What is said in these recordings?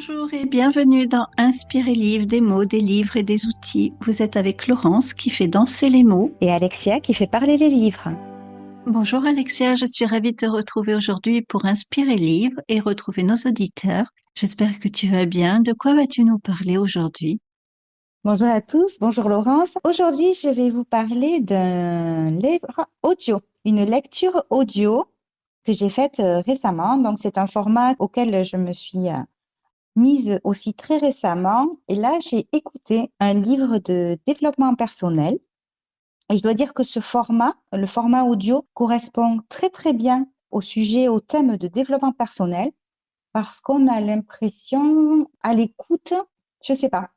Bonjour et bienvenue dans Inspirer Livre, des mots, des livres et des outils. Vous êtes avec Laurence qui fait danser les mots. Et Alexia qui fait parler les livres. Bonjour Alexia, je suis ravie de te retrouver aujourd'hui pour Inspirer Livre et retrouver nos auditeurs. J'espère que tu vas bien. De quoi vas-tu nous parler aujourd'hui? Bonjour à tous, bonjour Laurence. Aujourd'hui, je vais vous parler d'un livre audio, une lecture audio que j'ai faite récemment. Donc, c'est un format auquel je me suis mise aussi très récemment. Et là, j'ai écouté un livre de développement personnel. Et je dois dire que ce format, le format audio, correspond très, très bien au sujet, au thème de développement personnel. Parce qu'on a l'impression, à l'écoute, je sais pas.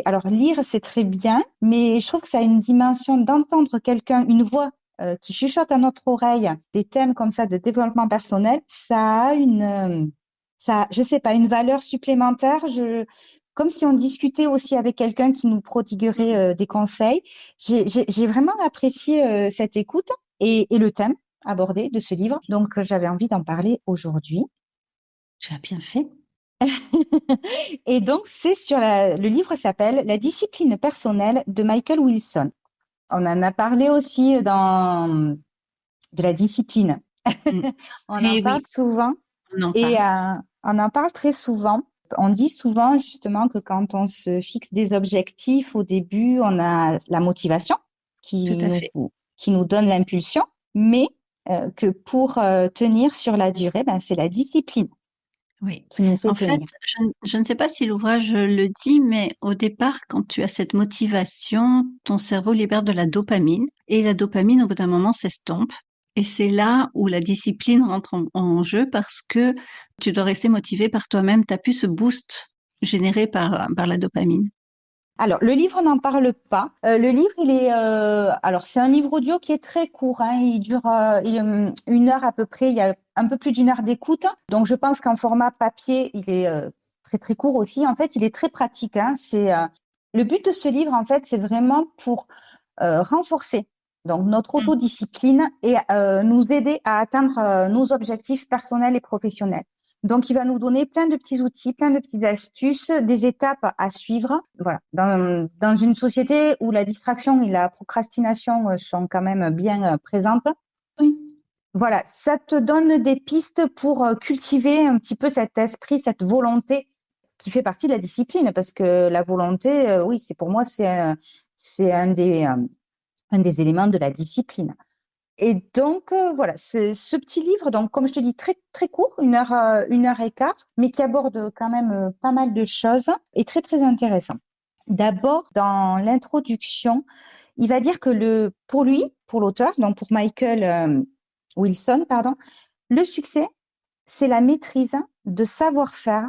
Alors lire, c'est très bien, mais je trouve que ça a une dimension d'entendre quelqu'un, une voix qui chuchote à notre oreille des thèmes comme ça de développement personnel. Ça a je sais pas, une valeur supplémentaire. Comme si on discutait aussi avec quelqu'un qui nous prodiguerait des conseils. J'ai vraiment apprécié cette écoute et le thème abordé de ce livre. Donc, j'avais envie d'en parler aujourd'hui. Tu as bien fait. Et donc, le livre s'appelle La discipline personnelle de Michael Wilson. On en a parlé aussi de la discipline. Mm. On en Eh parle oui, souvent on en et parle. on en parle très souvent. On dit souvent justement que quand on se fixe des objectifs au début, on a la motivation Tout qui à nous, fait. qui nous donne l'impulsion, mais que pour tenir sur la durée, ben, c'est la discipline Oui. qui nous fait En fait, tenir. je ne sais pas si l'ouvrage le dit, mais au départ, quand tu as cette motivation, ton cerveau libère de la dopamine et la dopamine, au bout d'un moment, s'estompe. Et c'est là où la discipline rentre en jeu parce que tu dois rester motivé par toi-même. Tu as plus ce boost généré par la dopamine. Alors, le livre n'en parle pas. Le livre, alors c'est un livre audio qui est très court, hein. Il dure 1 heure à peu près. Il y a un peu plus d'1 heure d'écoute. Donc, je pense qu'en format papier, il est très très court aussi. En fait, il est très pratique, hein. Le but de ce livre, en fait, c'est vraiment pour renforcer donc notre Mm. autodiscipline et nous aider à atteindre nos objectifs personnels et professionnels. Donc, il va nous donner plein de petits outils, plein de petites astuces, des étapes à suivre. Voilà. Dans une société où la distraction et la procrastination sont quand même bien présentes, Oui. voilà, ça te donne des pistes pour cultiver un petit peu cet esprit, cette volonté qui fait partie de la discipline. Parce que la volonté, oui, pour moi, c'est un des éléments de la discipline. Et donc, voilà, c'est ce petit livre, donc, comme je te dis, très, très court, 1 heure et quart, mais qui aborde quand même pas mal de choses et très, très intéressant. D'abord, dans l'introduction, il va dire que pour lui, pour l'auteur, donc pour Michael Wilson, pardon, le succès, c'est la maîtrise de savoir-faire,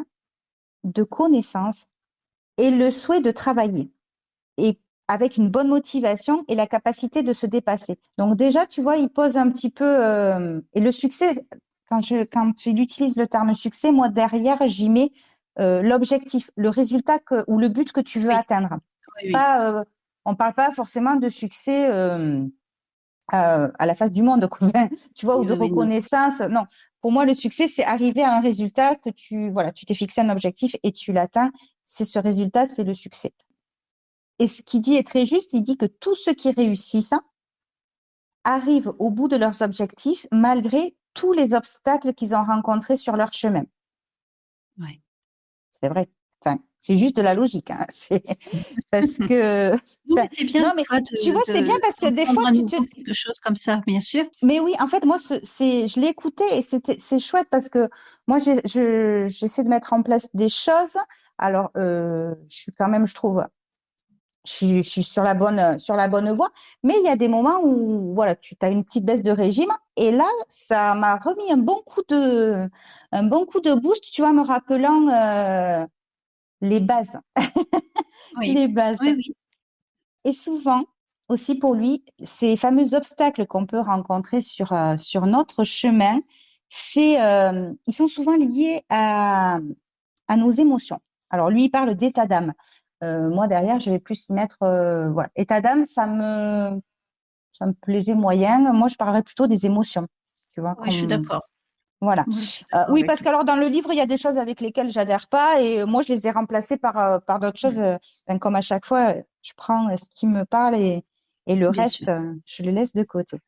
de connaissances et le souhait de travailler. Et avec une bonne motivation et la capacité de se dépasser. Donc déjà, tu vois, il pose un petit peu et le succès. Quand il utilise le terme succès, moi derrière, j'y mets l'objectif, le résultat ou le but que tu veux Oui, atteindre. oui, oui. Pas, on parle pas forcément de succès à la face du monde, quoi. Tu vois, ou Oui, de oui, oui, non. reconnaissance. Non, pour moi, le succès, c'est arriver à un résultat que voilà, tu t'es fixé un objectif et tu l'atteins. C'est ce résultat, c'est le succès. Et ce qu'il dit est très juste, il dit que tous ceux qui réussissent arrivent au bout de leurs objectifs malgré tous les obstacles qu'ils ont rencontrés sur leur chemin. Ouais. C'est vrai. Enfin, c'est juste de la logique, hein. C'est parce que, Non, mais enfin, c'est bien, non, tu mais vois, tu vois, c'est bien parce que des fois, d'entendre à nouveau quelque chose comme ça, bien sûr. mais oui, en fait, moi, je l'ai écouté et c'est chouette parce que moi, j'essaie de mettre en place des choses. Alors, je suis quand même, je trouve, je suis sur la bonne voie, mais il y a des moments où voilà, tu as une petite baisse de régime et là, ça m'a remis un bon coup de boost, tu vois, me rappelant les bases, Oui, les bases. oui, oui. Et souvent, aussi pour lui, ces fameux obstacles qu'on peut rencontrer sur notre chemin, ils sont souvent liés à nos émotions. Alors lui, il parle d'état d'âme. Moi, derrière, je vais plus y mettre, voilà, état d'âme, ça me plaisait moyen. Moi, je parlerais plutôt des émotions, tu vois, Oui, je suis d'accord. Voilà. Moi, je suis d'accord Oui, avec parce toi. qu'alors dans le livre, il y a des choses avec lesquelles j'adhère pas et moi, je les ai remplacées par d'autres choses. Ben, comme à chaque fois, je prends ce qui me parle et le Bien sûr. reste, je le laisse de côté.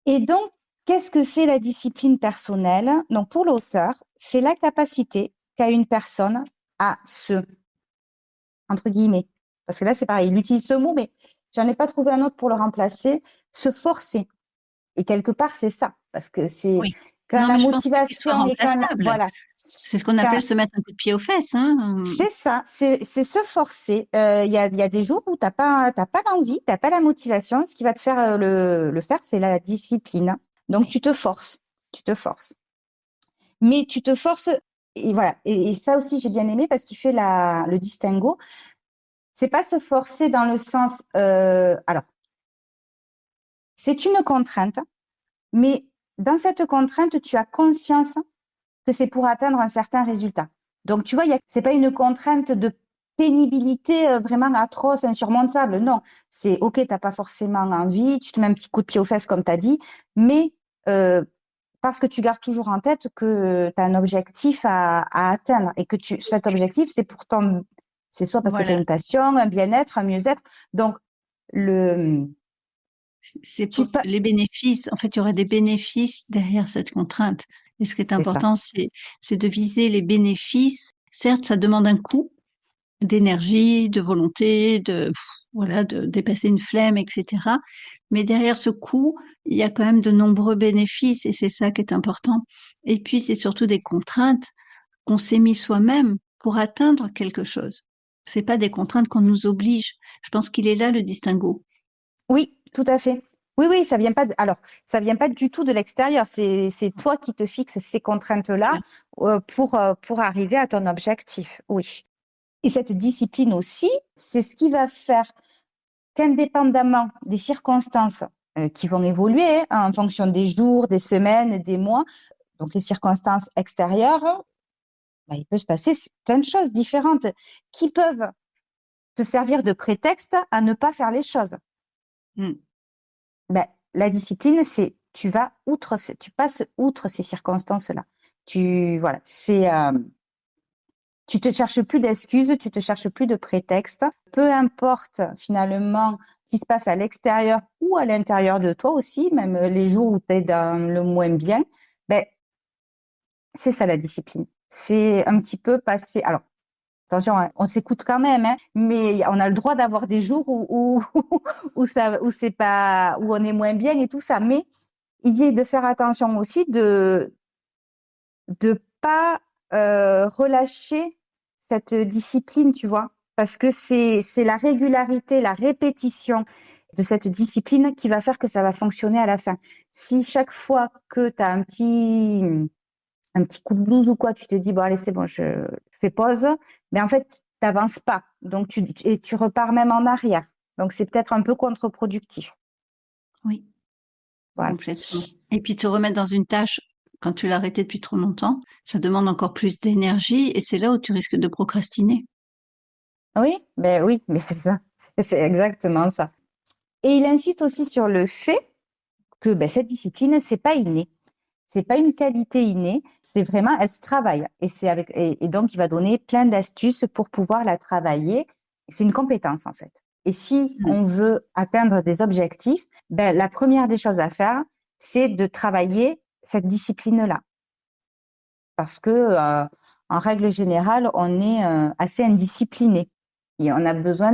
Et donc, qu'est-ce que c'est la discipline personnelle? Donc, pour l'auteur, c'est la capacité qu'a une personne à se, entre guillemets, parce que là, c'est pareil, il utilise ce mot, mais j'en ai pas trouvé un autre pour le remplacer, se forcer. Et quelque part, c'est ça, parce que c'est Oui. quand Non, la mais je pense pas qu'il soit motivation et remplaçable. voilà, C'est ce qu'on quand, appelle se mettre un coup de pied aux fesses, hein. c'est ça, c'est se forcer. Il y a des jours où t'as pas l'envie, t'as pas la motivation. Ce qui va te faire le faire, c'est la discipline. Donc, Oui. tu te forces. Mais tu te forces, et voilà. Et ça aussi, j'ai bien aimé parce qu'il fait le distinguo. C'est pas se forcer dans le sens, alors, c'est une contrainte, mais dans cette contrainte, tu as conscience que c'est pour atteindre un certain résultat. Donc, tu vois, c'est pas une contrainte de pénibilité vraiment atroce, insurmontable. Non, c'est OK, t'as pas forcément envie, tu te mets un petit coup de pied aux fesses, comme tu as dit, mais euh, parce que tu gardes toujours en tête que tu as un objectif à atteindre et que cet objectif, c'est soit parce que tu as Voilà. une passion, un bien-être, un mieux-être. Donc, le, C'est tu, pour les bénéfices. En fait, il y aurait des bénéfices derrière cette contrainte. Et ce qui est c'est ça, important, c'est de viser les bénéfices. Certes, ça demande un coût d'énergie, de volonté, voilà, de dépasser une flemme, etc. Mais derrière ce coût, il y a quand même de nombreux bénéfices et c'est ça qui est important. Et puis, c'est surtout des contraintes qu'on s'est mis soi-même pour atteindre quelque chose. C'est pas des contraintes qu'on nous oblige. Je pense qu'il est là le distinguo. oui, tout à fait. Oui, oui, ça vient pas alors, ça vient pas du tout de l'extérieur. C'est toi qui te fixes ces contraintes-là Voilà. pour arriver à ton objectif. Oui. Et cette discipline aussi, c'est ce qui va faire qu'indépendamment des circonstances qui vont évoluer hein, en fonction des jours, des semaines, des mois, donc les circonstances extérieures, bah, il peut se passer plein de choses différentes qui peuvent te servir de prétexte à ne pas faire les choses. Mm. Ben, la discipline, c'est tu passes outre ces circonstances-là. Voilà, tu te cherches plus d'excuses, tu te cherches plus de prétextes. Peu importe finalement ce qui se passe à l'extérieur ou à l'intérieur de toi aussi, même les jours où tu es dans le moins bien, ben, c'est ça la discipline. C'est un petit peu passer. Alors, attention, hein, on s'écoute quand même, hein, mais on a le droit d'avoir des jours où c'est pas, où on est moins bien et tout ça. Mais il dit de faire attention aussi de pas relâcher cette discipline, tu vois, parce que c'est la régularité, la répétition de cette discipline qui va faire que ça va fonctionner à la fin. Si chaque fois que tu as un petit coup de blues ou quoi, tu te dis bon allez c'est bon, je fais pause, mais en fait t'avances pas, donc tu repars même en arrière. Donc c'est peut-être un peu contre-productif. Oui, Voilà. complètement. Et puis te remettre dans une tâche quand tu l'as arrêtée depuis trop longtemps, ça demande encore plus d'énergie et c'est là où tu risques de procrastiner. Oui, mais c'est ça, c'est exactement ça. Et il incite aussi sur le fait que ben, cette discipline, c'est pas inné, c'est pas une qualité innée, c'est vraiment, elle se travaille. Et donc, il va donner plein d'astuces pour pouvoir la travailler. C'est une compétence, en fait. Et si Mm. on veut atteindre des objectifs, ben, la première des choses à faire, c'est de travailler cette discipline-là. Parce que, en règle générale, on est assez indiscipliné. Et on a besoin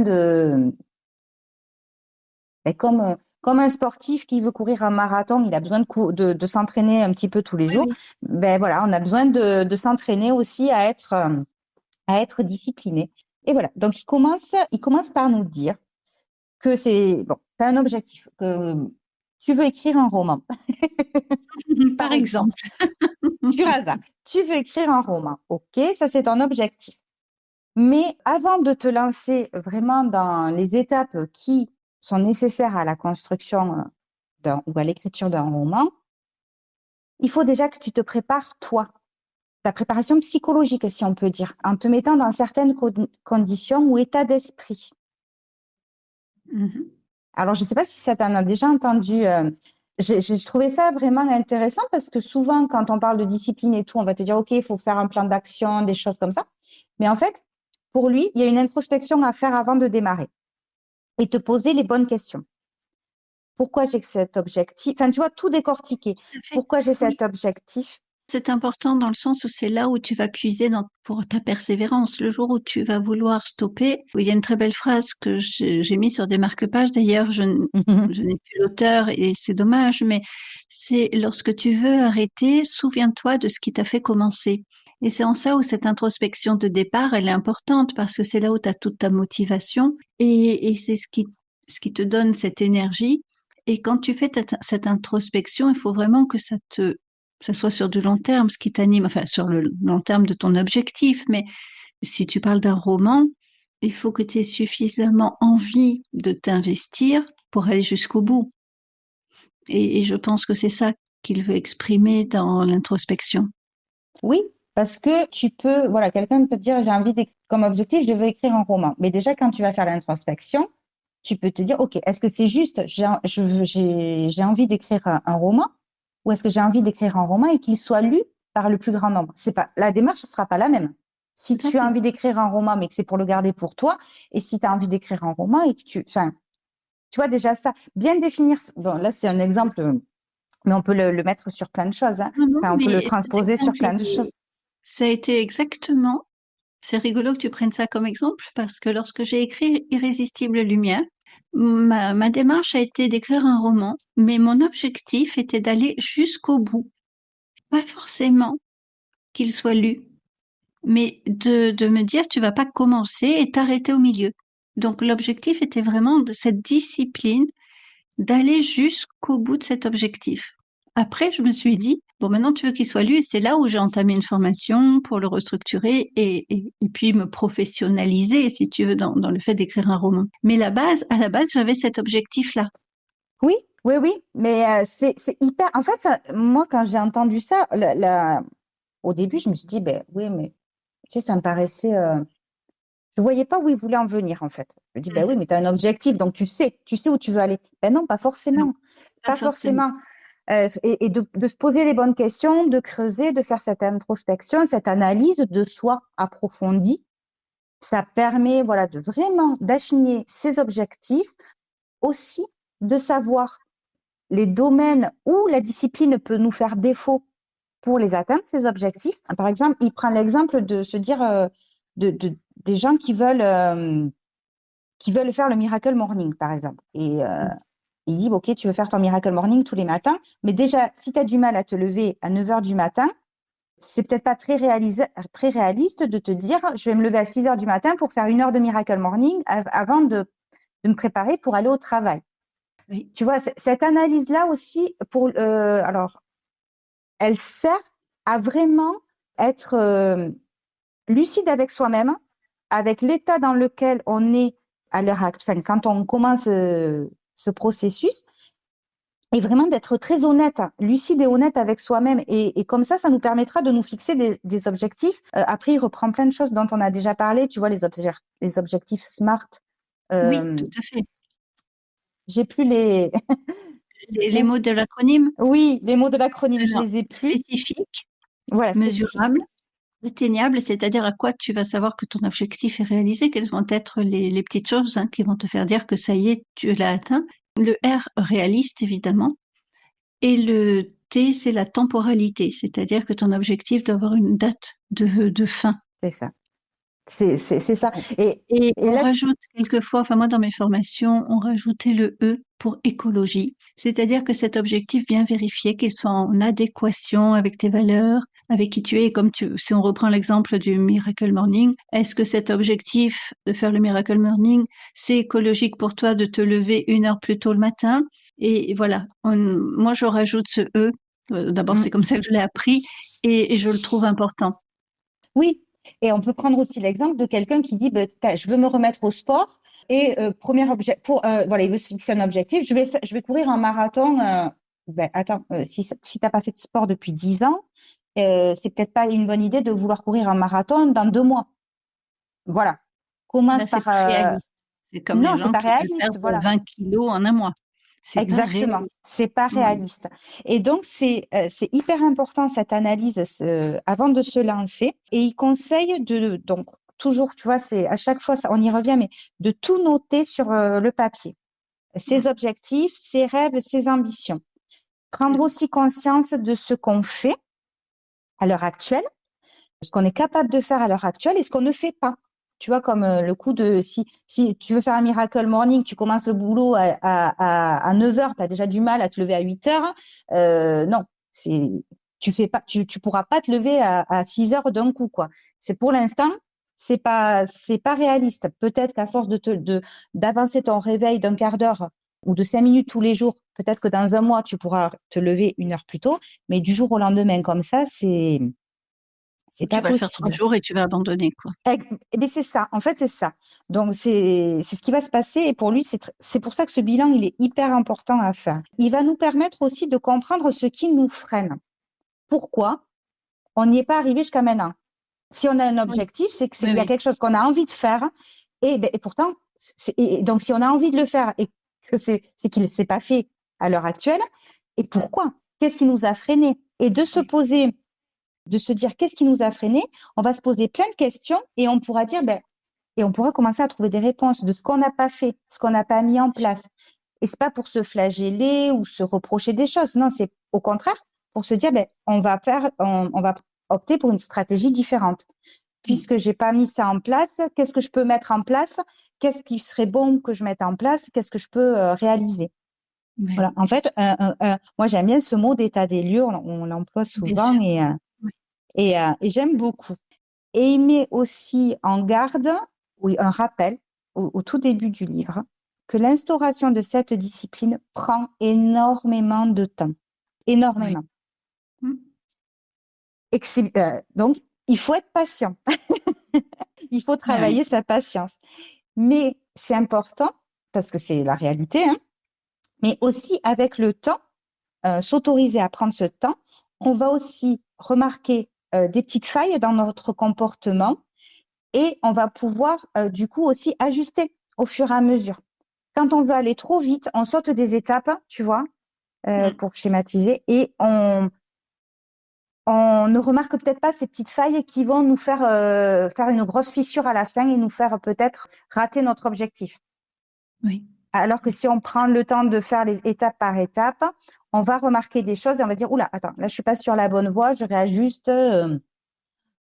mais comme un sportif qui veut courir un marathon, il a besoin de s'entraîner un petit peu tous les Oui, jours. oui. Ben voilà, on a besoin de s'entraîner aussi à être discipliné. Et voilà, donc il commence par nous dire que c'est bon, tu as un objectif, que tu veux écrire un roman, Par par exemple. exemple, pur hasard. Tu veux écrire un roman, ok, ça c'est ton objectif. Mais avant de te lancer vraiment dans les étapes qui sont nécessaires à la construction ou à l'écriture d'un roman, il faut déjà que tu te prépares toi, ta préparation psychologique, si on peut dire, en te mettant dans certaines conditions ou états d'esprit. Mhm. Alors, je ne sais pas si ça t'en a déjà entendu j'ai trouvé ça vraiment intéressant parce que souvent, quand on parle de discipline et tout, on va te dire, OK, il faut faire un plan d'action, des choses comme ça. Mais en fait, pour lui, il y a une introspection à faire avant de démarrer et te poser les bonnes questions. Pourquoi j'ai cet objectif? Enfin, tu vois, tout décortiquer. Tout à fait. Pourquoi j'ai Oui. cet objectif? C'est important dans le sens où c'est là où tu vas puiser pour ta persévérance. Le jour où tu vas vouloir stopper, il y a une très belle phrase que j'ai mise sur des marque-pages. D'ailleurs, je n'ai plus l'auteur et c'est dommage, mais c'est lorsque tu veux arrêter, souviens-toi de ce qui t'a fait commencer. Et c'est en ça où cette introspection de départ, elle est importante parce que c'est là où tu as toute ta motivation et c'est ce qui te donne cette énergie. Et quand tu fais cette introspection, il faut vraiment que ça soit sur du long terme, ce qui t'anime, enfin sur le long terme de ton objectif, mais si tu parles d'un roman, il faut que tu aies suffisamment envie de t'investir pour aller jusqu'au bout. Et je pense que c'est ça qu'il veut exprimer dans l'introspection. Oui, parce que tu peux, voilà, quelqu'un peut te dire, j'ai envie d'écrire, comme objectif, je veux écrire un roman. Mais déjà, quand tu vas faire l'introspection, tu peux te dire, OK, est-ce que c'est juste, j'ai envie d'écrire un roman, ou est-ce que j'ai envie d'écrire un roman et qu'il soit lu par le plus grand nombre? C'est pas, la démarche ne sera pas la même. Si Tout à tu as fait. envie d'écrire un roman, mais que c'est pour le garder pour toi, et si tu as envie d'écrire un roman et que enfin, tu vois déjà ça, bien définir, bon, là, c'est un exemple, mais on peut le mettre sur plein de choses, hein. Non, non, Enfin, on peut le mais cet transposer sur exemple, plein de choses. ça a été exactement, c'est rigolo que tu prennes ça comme exemple parce que lorsque j'ai écrit Irrésistible Lumière, ma démarche a été d'écrire un roman, mais mon objectif était d'aller jusqu'au bout. Pas forcément qu'il soit lu, mais de me dire tu vas pas commencer et t'arrêter au milieu. Donc l'objectif était vraiment de cette discipline d'aller jusqu'au bout de cet objectif. Après, je me suis dit, bon, maintenant tu veux qu'il soit lu, et c'est là où j'ai entamé une formation pour le restructurer et puis me professionnaliser, si tu veux, dans le fait d'écrire un roman. Mais à la base, j'avais cet objectif-là. Oui, oui, oui, mais c'est hyper. En fait, moi, quand j'ai entendu ça, au début, je me suis dit, ben oui, mais tu sais, ça me paraissait. Je voyais pas où il voulait en venir, en fait. Je me dis, ben oui, Mhm. mais tu as un objectif, donc tu sais où tu veux aller. Ben non, pas Non, forcément. pas Pas forcément. forcément. Et de se poser les bonnes questions, de creuser, de faire cette introspection, cette analyse de soi approfondie, ça permet, voilà, de vraiment d'affiner ses objectifs, aussi de savoir les domaines où la discipline peut nous faire défaut pour les atteindre, ces objectifs. Par exemple, il prend l'exemple de se dire des gens qui veulent faire le Miracle Morning, par exemple. Et il dit, OK, tu veux faire ton Miracle Morning tous les matins, mais déjà, si tu as du mal à te lever à 9 heures du matin, c'est peut-être pas très réaliste de te dire, je vais me lever à 6 heures du matin pour faire 1 heure de Miracle Morning avant de me préparer pour aller au travail. Oui, Tu vois, cette analyse-là aussi, alors, elle sert à vraiment être lucide avec soi-même, avec l'état dans lequel on est à l'heure actuelle, quand on commence ce processus, et vraiment d'être très honnête, lucide et honnête avec soi-même. Et comme ça nous permettra de nous fixer des objectifs. Après, il reprend plein de choses dont on a déjà parlé, tu vois, les objectifs SMART. oui, Euh, tout à fait. j'ai plus les... Les mots de l'acronyme, Oui, les mots de l'acronyme, je alors, les ai plus. spécifique, Voilà, spécifique. mesurable, atteignable, c'est-à-dire à quoi tu vas savoir que ton objectif est réalisé, quelles vont être les petites choses qui vont te faire dire que ça y est, tu l'as atteint. Le R, réaliste, évidemment. Et le T, c'est la temporalité, c'est-à-dire que ton objectif doit avoir une date de fin. C'est ça. C'est ça. Et Et on là, rajoute quelquefois, enfin moi dans mes formations, on rajoutait le E pour écologie, c'est-à-dire que cet objectif vient vérifier qu'il soit en adéquation avec tes valeurs, avec qui tu es. Si on reprend l'exemple du Miracle Morning, est-ce que cet objectif de faire le Miracle Morning, c'est écologique pour toi de te lever 1 heure plus tôt le matin? Et voilà, moi je rajoute ce E. D'abord mm, c'est comme ça que je l'ai appris et je le trouve important. oui. Et on peut prendre aussi l'exemple de quelqu'un qui dit, bah, je veux me remettre au sport et premier objet pour voilà, il veut se fixer un objectif. Je vais courir un marathon. Ben, attends, si t'as pas fait de sport depuis 10 ans, c'est peut-être pas une bonne idée de vouloir courir un marathon dans 2 mois. Voilà. Là Commence c'est par pas réaliste. C'est comme les non, c'est gens pas qui veulent réaliste. perdre Voilà. 20 kilos en un mois. C'est pas Exactement, réel. c'est pas Oui. réaliste. Et donc, c'est hyper important cette analyse avant de se lancer. Et il conseille donc, toujours, tu vois, c'est à chaque fois, on y revient, mais de tout noter sur le papier. Ses Mm. objectifs, ses rêves, ses ambitions. Prendre aussi conscience de ce qu'on fait à l'heure actuelle, ce qu'on est capable de faire à l'heure actuelle et ce qu'on ne fait pas. Tu vois, comme le coup de si tu veux faire un miracle morning, tu commences le boulot à 9 heures, tu as déjà du mal à te lever à 8 heures. Non, c'est, tu fais pas, tu pourras pas te lever à 6 heures d'un coup, quoi. C'est pour l'instant, c'est pas réaliste. Peut-être qu'à force d'avancer ton réveil d'un quart d'heure ou de 5 minutes tous les jours, peut-être que dans un mois, tu pourras te lever 1 heure plus tôt, mais du jour au lendemain, comme ça, c'est Tu pas vas le faire 3 possible. jours et tu vas abandonner, quoi. Eh bien, c'est ça, en fait, c'est ça. Donc, c'est ce qui va se passer. Et pour lui, c'est pour ça que ce bilan, il est hyper important à faire. Il va nous permettre aussi de comprendre ce qui nous freine. Pourquoi on n'y est pas arrivé jusqu'à maintenant? Si on a un Oui, objectif, c'est qu'il oui, y a oui. quelque chose qu'on a envie de faire. Et pourtant, et donc, si on a envie de le faire et que c'est qu'il ne s'est pas fait à l'heure actuelle, et pourquoi? Qu'est-ce qui nous a freiné? Et de se Oui. poser de se dire qu'est-ce qui nous a freinés, on va se poser plein de questions et on pourra dire, ben, et on pourra commencer à trouver des réponses de ce qu'on n'a pas fait, ce qu'on n'a pas mis en place. Et c'est pas pour se flageller ou se reprocher des choses. Non, c'est au contraire pour se dire, ben, on va opter pour une stratégie différente. Mm. Puisque j'ai pas mis ça en place, qu'est-ce que je peux mettre en place? Qu'est-ce qui serait bon que je mette en place? Qu'est-ce que je peux réaliser? Oui, Voilà. En fait, moi j'aime bien ce mot d'état des lieux, on l'emploie bien souvent sûr. Oui. et j'aime beaucoup. Et il met aussi en garde, oui, un rappel au tout début du livre, que l'instauration de cette discipline prend énormément de temps. Oui. Énormément. Mm. Et donc, il faut être patient. Il faut Ah oui. travailler sa patience. Mais c'est important, parce que c'est la réalité, hein, mais aussi avec le temps, s'autoriser à prendre ce temps, on va aussi remarquer des petites failles dans notre comportement et on va pouvoir du coup aussi ajuster au fur et à mesure. Quand on veut aller trop vite, on saute des étapes, tu vois, Mm. pour schématiser, et on ne remarque peut-être pas ces petites failles qui vont nous faire une grosse fissure à la fin et nous faire peut-être rater notre objectif. Oui. Alors que si on prend le temps de faire les étapes par étape, on va remarquer des choses et on va dire, oula, attends, là je suis pas sur la bonne voie, je réajuste,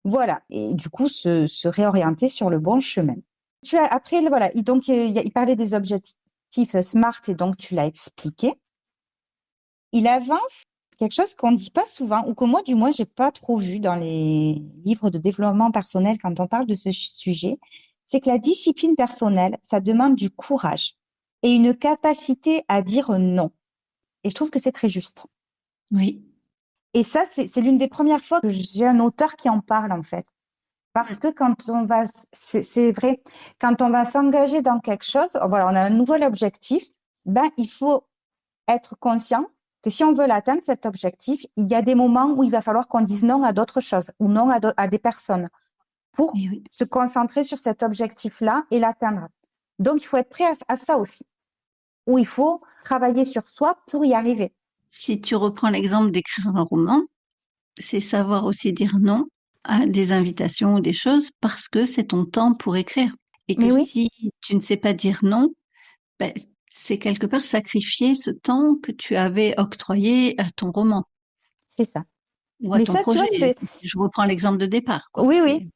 voilà. Et du coup, se réorienter sur le bon chemin. Après, voilà, il parlait des objectifs SMART et donc tu l'as expliqué. Il avance quelque chose qu'on ne dit pas souvent ou que moi, du moins, j'ai pas trop vu dans les livres de développement personnel quand on parle de ce sujet, c'est que la discipline personnelle, ça demande du courage et une capacité à dire non. Et je trouve que c'est très juste. Oui. Et ça, c'est l'une des premières fois que j'ai un auteur qui en parle, en fait. Parce Mm. que c'est vrai, quand on va s'engager dans quelque chose, voilà, on a un nouvel objectif, ben, il faut être conscient que si on veut l'atteindre, cet objectif, il y a des moments où il va falloir qu'on dise non à d'autres choses ou non à des personnes pour Et oui. se concentrer sur cet objectif-là et l'atteindre. Donc, il faut être prêt à ça aussi, où il faut travailler sur soi pour y arriver. Si tu reprends l'exemple d'écrire un roman, c'est savoir aussi dire non à des invitations ou des choses parce que c'est ton temps pour écrire. Et que Mais oui, si tu ne sais pas dire non, ben, c'est quelque part sacrifier ce temps que tu avais octroyé à ton roman c'est ça. ou à Mais ton ça, tu vois, projet. Je reprends l'exemple de départ, quoi. oui, oui.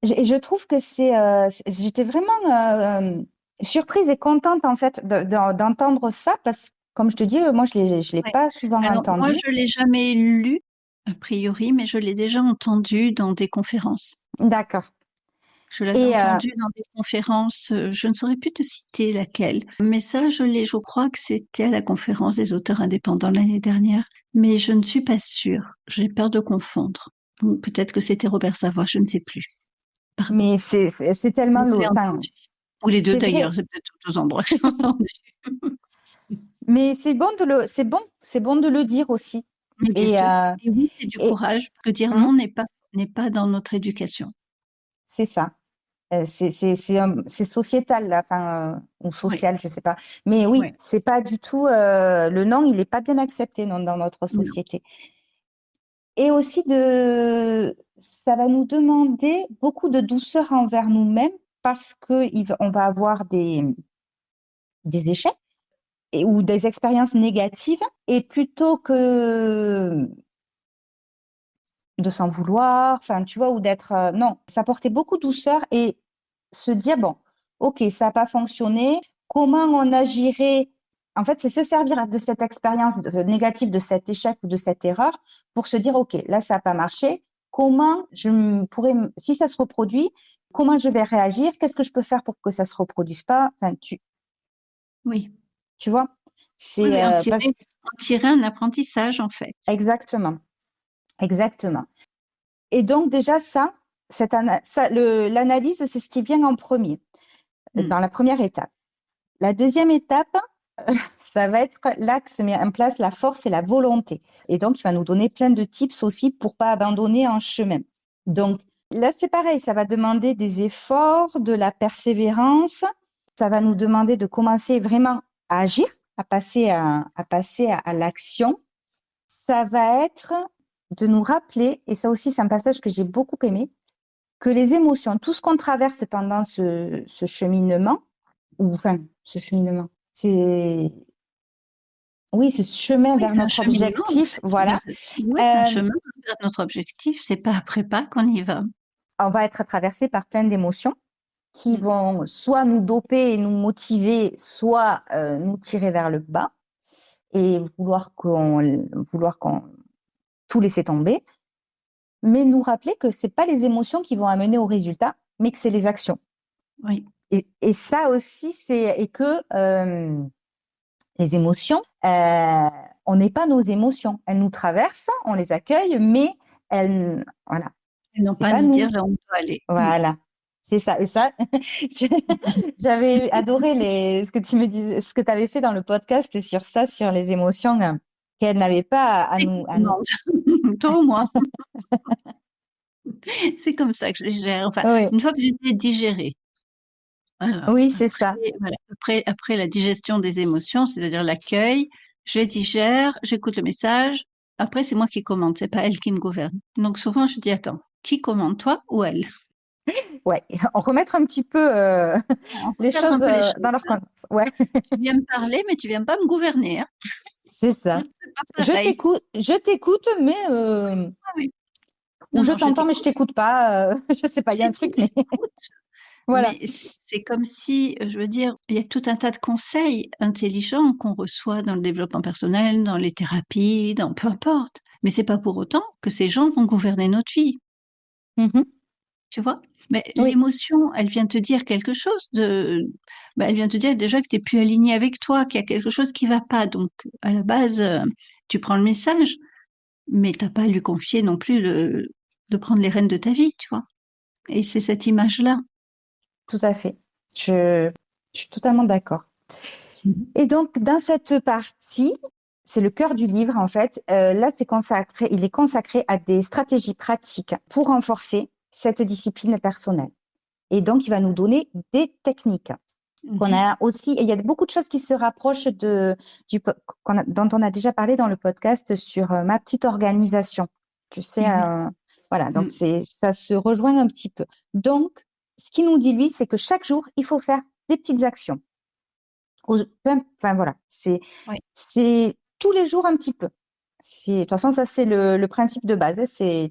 C'est, Je trouve que j'étais vraiment surprise et contente en fait d'entendre ça parce que, comme je te dis, moi je l'ai ouais. pas souvent Alors, moi, entendu. je l'ai jamais lu, a priori, mais je l'ai déjà entendu dans des conférences. D'accord. Je l'avais Et entendu dans des conférences, je ne saurais plus te citer laquelle, mais ça, je crois que c'était à la conférence des auteurs indépendants l'année dernière, mais je ne suis pas sûre. J'ai peur de confondre. Ou peut-être que c'était Robert Savoie, je ne sais plus. Pardon. mais c'est tellement Mais je lourd. l'ai Enfin, entendu. Ou les deux c'est d'ailleurs, vrai. c'est peut-être aux deux endroits que j'ai entendu. Mais c'est bon de le dire aussi. Mais bien Et sûr. Et oui, c'est du et courage, parce que dire hum, non n'est pas dans notre éducation. c'est ça. C'est sociétal, là, enfin, ou Oui, social, je sais pas. Mais oui, oui. c'est pas du tout, le non, il n'est pas bien accepté dans notre Non. société. Et aussi ça va nous demander beaucoup de douceur envers nous-mêmes parce que on va avoir des échecs ou des expériences négatives et plutôt que de s'en vouloir, enfin, tu vois, ou d'être, non, s'apporter beaucoup de douceur et se dire, bon, ok, ça n'a pas fonctionné, comment on agirait? En fait, c'est se servir de cette expérience négative, de cet échec ou de cette erreur pour se dire, ok, là, ça n'a pas marché, comment pourrais, si ça se reproduit, comment je vais réagir? Qu'est-ce que je peux faire pour que ça se reproduise pas? Enfin, Oui, tu vois, oui, c'est oui, parce en tirer un apprentissage, en fait. exactement, exactement. Et donc déjà l'analyse, c'est ce qui vient en premier, Mm. dans la première étape. La deuxième étape, ça va être l'axe met en place la force et la volonté. Et donc, il va nous donner plein de tips aussi pour pas abandonner en chemin. Donc là, c'est pareil, ça va demander des efforts, de la persévérance. Ça va nous demander de commencer vraiment à agir, à passer à l'action. Ça va être de nous rappeler, et ça aussi, c'est un passage que j'ai beaucoup aimé, que les émotions, tout ce qu'on traverse pendant ce cheminement, ou enfin, ce cheminement, c'est, oui, ce chemin Oui, vers c'est un notre cheminement, en objectif, fait. voilà, Ouais, c'est un euh, chemin vers notre objectif. C'est pas après pas qu'on y va. on va être traversé par plein d'émotions qui Mm. vont soit nous doper et nous motiver, soit nous tirer vers le bas et vouloir qu'on tout laisser tomber, mais nous rappeler que c'est pas les émotions qui vont amener au résultat, mais que c'est les actions. Oui, Et ça aussi, et que les émotions, on n'est pas nos émotions. Elles nous traversent, on les accueille, mais voilà, et non c'est pas pas nous nous. dire là où on doit aller. Mm. Voilà, c'est ça. Et ça, j'avais adoré ce que tu me disais, ce que tu avais fait dans le podcast sur ça, sur les émotions qu'elles n'avaient pas à C'est nous, qui demande, toi ou moi. C'est comme ça que je les gère. Enfin, Oui, une fois que j'ai digéré. Voilà. oui, c'est ça. Voilà. Après la digestion des émotions, c'est-à-dire l'accueil, je les digère, j'écoute le message. Après, c'est moi qui commande, c'est pas elle qui me gouverne. Donc souvent, je dis, attends, qui commande, toi ou elle? Ouais, on remettre un petit peu On les recadre un choses peu les choses. dans leur contexte. Ouais, Tu viens me parler, mais tu viens pas me gouverner, hein. c'est ça. C'est pas pareil. Je t'écoute, mais Ah oui. ou Non, je non, je t'entends, mais je t'écoute. t'écoute pas. Je sais pas, il y a un truc, Je mais t'écoute. voilà. Mais c'est comme si, je veux dire, il y a tout un tas de conseils intelligents qu'on reçoit dans le développement personnel, dans les thérapies, dans peu importe. Mais c'est pas pour autant que ces gens vont gouverner notre vie, Mhm. tu vois. Mais Oui, l'émotion, elle vient te dire quelque chose elle vient te dire déjà que tu n'es plus aligné avec toi, qu'il y a quelque chose qui va pas. Donc, à la base, tu prends le message, mais t'as pas à lui confier non plus de prendre les rênes de ta vie, tu vois. Et c'est cette image-là. tout à fait. Je, je suis totalement d'accord. Mhm. Et donc, dans cette partie, c'est le cœur du livre, en fait. Là, il est consacré à des stratégies pratiques pour renforcer cette discipline personnelle. Et donc, il va nous donner des techniques qu'on Mhm. a aussi. Et il y a beaucoup de choses qui se rapprochent dont on a déjà parlé dans le podcast sur ma petite organisation. Tu sais, Oui. voilà. Donc, Mm. ça se rejoint un petit peu. Donc, ce qu'il nous dit, lui, c'est que chaque jour, il faut faire des petites actions. Enfin, voilà. Oui. C'est tous les jours un petit peu. De toute façon, ça, c'est le principe de base, hein. Eh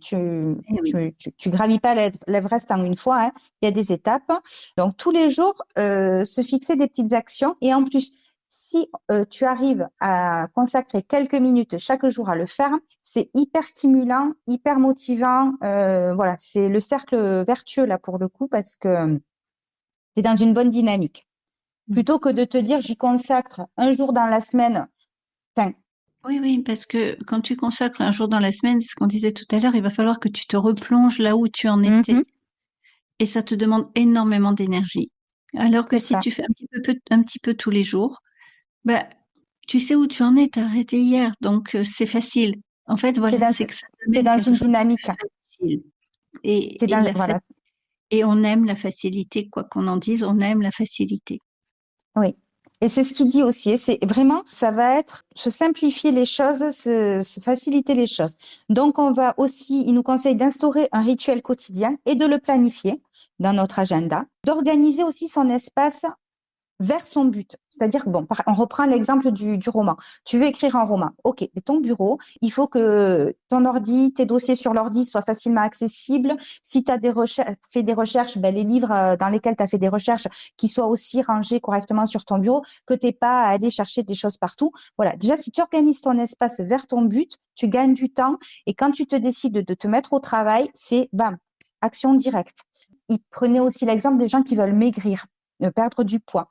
oui. Tu gravis pas l'Everest en une fois, hein. Il y a des étapes. Donc, tous les jours, se fixer des petites actions. Et en plus, si tu arrives à consacrer quelques minutes chaque jour à le faire, c'est hyper stimulant, hyper motivant. Voilà, c'est le cercle vertueux là pour le coup parce que tu es dans une bonne dynamique. Mm. Plutôt que de te dire, j'y consacre un jour dans la semaine. Enfin, Oui, oui, parce que quand tu consacres un jour dans la semaine, c'est ce qu'on disait tout à l'heure, il va falloir que tu te replonges là où tu en mhm, étais. Et ça te demande énormément d'énergie. Alors que c'est si ça. tu fais un petit peu tous les jours, bah, tu sais où tu en es, t'as arrêté hier, donc c'est facile. En fait, T'es voilà, dans, c'est que ça t'es t'amène dans quelque une chose de dynamique. facile. Et la Voilà. Et on aime la facilité, quoi qu'on en dise, on aime la facilité. Oui. Et c'est ce qu'il dit aussi. Et c'est vraiment, ça va être se simplifier les choses, se faciliter les choses. Donc, on va aussi, il nous conseille d'instaurer un rituel quotidien et de le planifier dans notre agenda, d'organiser aussi son espace vers son but. C'est-à-dire que, bon, on reprend l'exemple du roman. Tu veux écrire un roman. OK, mais ton bureau, il faut que ton ordi, tes dossiers sur l'ordi soient facilement accessibles. Si tu as fait des recherches, ben, les livres dans lesquels tu as fait des recherches, qui soient aussi rangés correctement sur ton bureau, que tu n'aies pas à aller chercher des choses partout. Voilà, déjà, si tu organises ton espace vers ton but, tu gagnes du temps. Et quand tu te décides de te mettre au travail, c'est, bam, action directe. Il prenait aussi l'exemple des gens qui veulent maigrir, perdre du poids.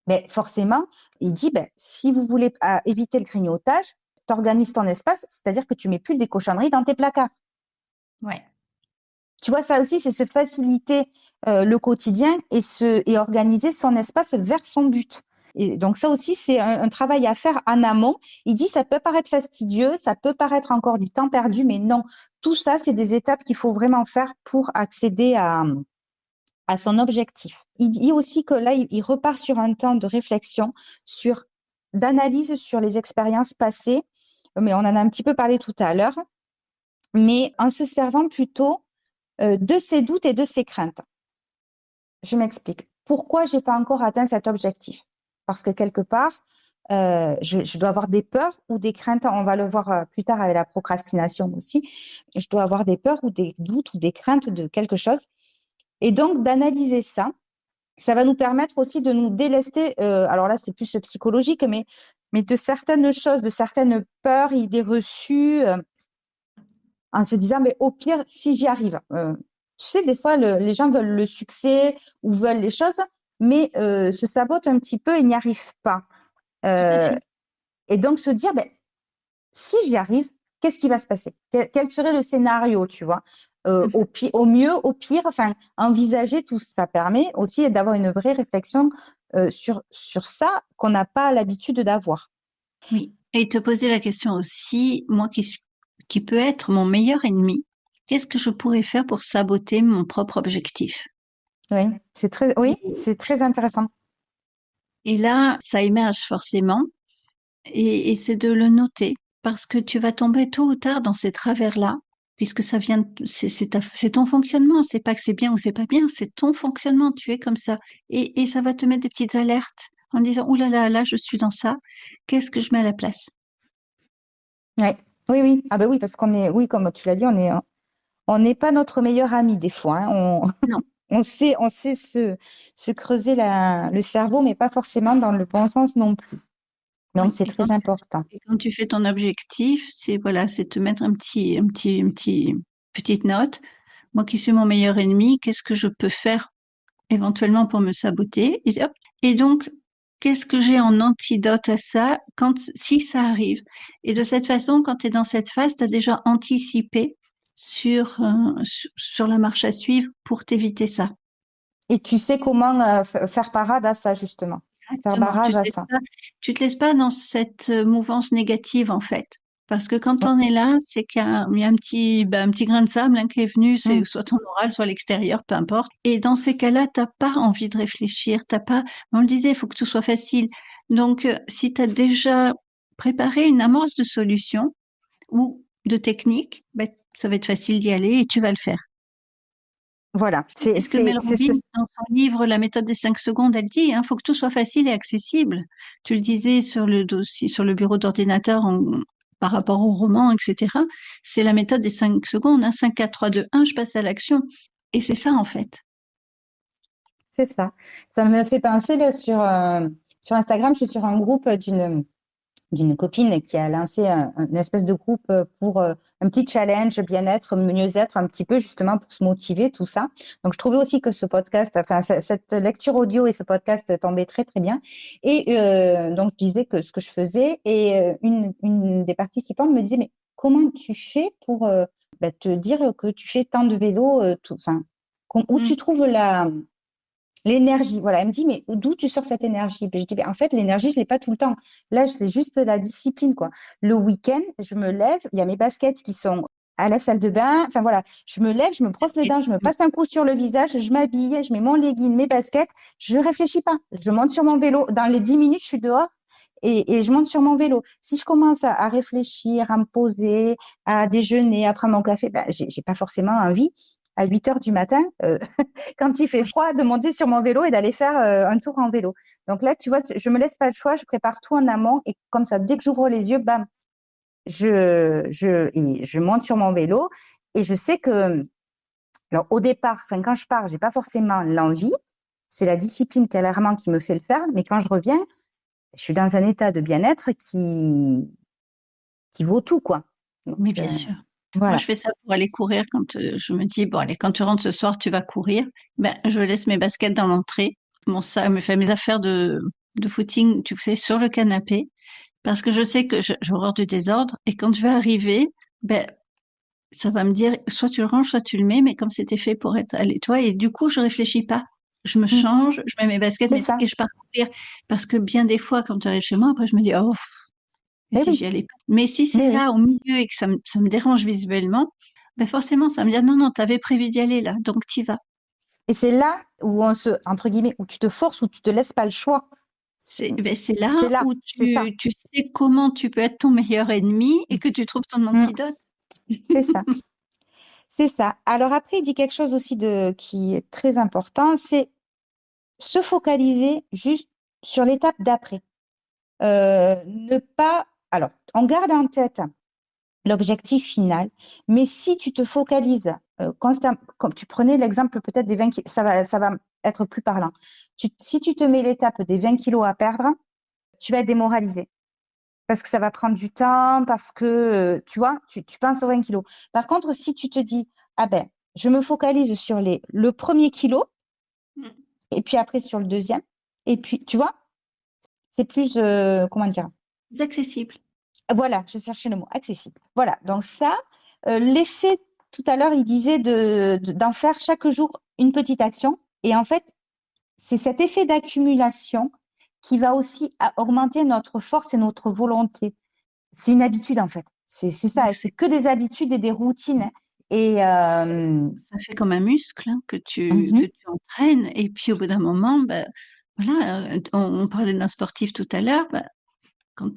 Mais forcément, il dit, ben, si vous voulez éviter le grignotage, tu organises ton espace, c'est-à-dire que tu mets plus des cochonneries dans tes placards. Ouais. Tu vois, ça aussi, c'est se faciliter le quotidien et organiser son espace vers son but. Et donc ça aussi, c'est un travail à faire en amont. Il dit, ça peut paraître fastidieux, ça peut paraître encore du temps perdu, mais non, tout ça, c'est des étapes qu'il faut vraiment faire pour accéder à son objectif. Il dit aussi que là, il repart sur un temps de réflexion, d'analyse sur les expériences passées, mais on en a un petit peu parlé tout à l'heure, mais en se servant plutôt de ses doutes et de ses craintes. Je m'explique. Pourquoi j'ai pas encore atteint cet objectif? Parce que quelque part, je dois avoir des peurs ou des craintes. On va le voir plus tard avec la procrastination aussi. Je dois avoir des peurs ou des doutes ou des craintes de quelque chose. Et donc, d'analyser ça, ça va nous permettre aussi de nous délester, alors là, c'est plus psychologique, mais de certaines choses, de certaines peurs, idées reçues, en se disant, mais au pire, si j'y arrive. Tu sais, des fois, les gens veulent le succès ou veulent les choses, mais se sabotent un petit peu et n'y arrivent pas. Tout à Euh, fait. et donc, se dire, ben, si j'y arrive, qu'est-ce qui va se passer? Quel serait le scénario, tu vois? Mhm. Au mieux, au pire, enfin, envisager tout ça permet aussi d'avoir une vraie réflexion sur ça qu'on n'a pas l'habitude d'avoir. Oui. Et te poser la question aussi, moi qui peut être mon meilleur ennemi, qu'est-ce que je pourrais faire pour saboter mon propre objectif? Oui, Et, c'est très intéressant. et là, ça émerge forcément, et c'est de le noter, parce que tu vas tomber tôt ou tard dans ces travers-là, puisque ça vient, c'est ton fonctionnement, c'est pas que c'est bien ou c'est pas bien, c'est ton fonctionnement, tu es comme ça. Et ça va te mettre des petites alertes en disant, ouh là, je suis dans ça, qu'est-ce que je mets à la place? Ouais. Oui, oui. Ah ben oui, parce oui, comme tu l'as dit, on n'est pas notre meilleur ami des fois, hein. Non. On sait se creuser le cerveau, mais pas forcément dans le bon sens non plus. Donc, Oui. c'est très important. Et quand tu fais ton objectif, c'est voilà, c'est te mettre petite note. Moi qui suis mon meilleur ennemi, qu'est-ce que je peux faire éventuellement pour me saboter? Et hop. Et donc, qu'est-ce que j'ai en antidote à ça si ça arrive? Et de cette façon, quand tu es dans cette phase, tu as déjà anticipé sur la marche à suivre pour t'éviter ça. Et tu sais comment faire parade à ça, justement. Faire Exactement. barrage à ça. Tu te laisses pas dans cette mouvance négative, en fait. Parce que quand on est là, c'est qu'il y a un petit grain de sable hein, qui est venu, c'est Mm. soit ton oral, soit l'extérieur, peu importe. Et dans ces cas-là, t'as pas envie de réfléchir, t'as pas, on le disait, il faut que tout soit facile. Donc, si tu as déjà préparé une amorce de solution ou de technique, ben, ça va être facile d'y aller et tu vas le faire. Voilà. C'est ce que Mel Robbins, dans son livre La méthode des 5 secondes, elle dit, hein, faut que tout soit facile et accessible. Tu le disais sur le dossier, sur le bureau d'ordinateur par rapport au roman, etc. C'est la méthode des 5 secondes, hein, 5, 4, 3, 2, 1, je passe à l'action. Et c'est ça, en fait. C'est ça. Ça me fait penser là, sur Instagram, je suis sur un groupe d'une copine qui a lancé une espèce de groupe pour un petit challenge bien-être, mieux-être, un petit peu justement pour se motiver, tout ça. Donc, je trouvais aussi que ce podcast, enfin, cette lecture audio et ce podcast tombaient très, très bien. Et donc, je disais que ce que je faisais et une des participantes me disait, mais comment tu fais pour te dire que tu fais tant de vélo, enfin, où tu Mm. trouves l'énergie, voilà. Elle me dit, mais d'où tu sors cette énergie? Puis je dis, ben, en fait, l'énergie, je l'ai pas tout le temps. Là, c'est juste la discipline, quoi. Le week-end, je me lève, il y a mes baskets qui sont à la salle de bain. Enfin voilà, je me lève, je me brosse les dents, je me passe un coup sur le visage, je m'habille, je mets mon legging, mes baskets. Je réfléchis pas. Je monte sur mon vélo. Dans les 10 minutes, je suis dehors et je monte sur mon vélo. Si je commence à réfléchir, à me poser, à déjeuner, à prendre mon café, ben, j'ai pas forcément envie à 8 heures du matin, quand il fait froid, de monter sur mon vélo et d'aller faire un tour en vélo. Donc là, tu vois, je me laisse pas le choix, je prépare tout en amont et comme ça, dès que j'ouvre les yeux, bam, je monte sur mon vélo et je sais que, alors au départ, enfin quand je pars, j'ai pas forcément l'envie, c'est la discipline clairement qui me fait le faire, mais quand je reviens, je suis dans un état de bien-être qui vaut tout, quoi. Donc, Oui, bien sûr. Moi, voilà. je fais ça pour aller courir quand je me dis, bon, allez, quand tu rentres ce soir, tu vas courir. Ben, je laisse mes baskets dans l'entrée, mon sac, mes affaires de footing, tu sais, sur le canapé, parce que je sais que j'ai horreur du désordre. Et quand je vais arriver, ben, ça va me dire, soit tu le ranges, soit tu le mets, mais comme c'était fait pour être à toi, et du coup, je réfléchis pas. Je me Mm. change, je mets mes baskets, C'est mes trucs ça. et je pars courir. Parce que bien des fois, quand tu arrives chez moi, après, je me dis, oh, et Mais si oui, j'y allais pas? Mais si c'est mais oui. là au milieu et que ça me dérange visuellement, ben forcément, ça me dit, non, non, t'avais prévu d'y aller là, donc t'y vas. Et c'est là où entre guillemets, où tu te forces, où tu te laisses pas le choix. C'est C'est là là, où c'est ça. tu sais comment tu peux être ton meilleur ennemi et que tu trouves ton Mm. antidote. C'est ça. C'est ça. Alors après, il dit quelque chose aussi qui est très important, c'est se focaliser juste sur l'étape d'après. Ne pas, alors, on garde en tête l'objectif final, mais si tu te focalises constamment, comme tu prenais l'exemple peut-être des 20 kilos, ça va être plus parlant. Si tu te mets l'étape des 20 kilos à perdre, tu vas être démoralisé parce que ça va prendre du temps, parce que, tu vois, tu penses aux 20 kilos. Par contre, si tu te dis, ah ben, je me focalise sur le premier kilo, et puis après sur le deuxième, et puis, tu vois, c'est plus, comment dire, C'est accessible. voilà, je cherchais le mot, accessible. Voilà, donc ça, l'effet, tout à l'heure, il disait d'en faire chaque jour une petite action, et en fait, c'est cet effet d'accumulation qui va aussi augmenter notre force et notre volonté. C'est une habitude en fait. C'est ça, c'est que des habitudes et des routines. Et Ça fait comme un muscle hein, mhm, que tu entraînes. Et puis au bout d'un moment, ben, voilà, on parlait d'un sportif tout à l'heure. Ben, quand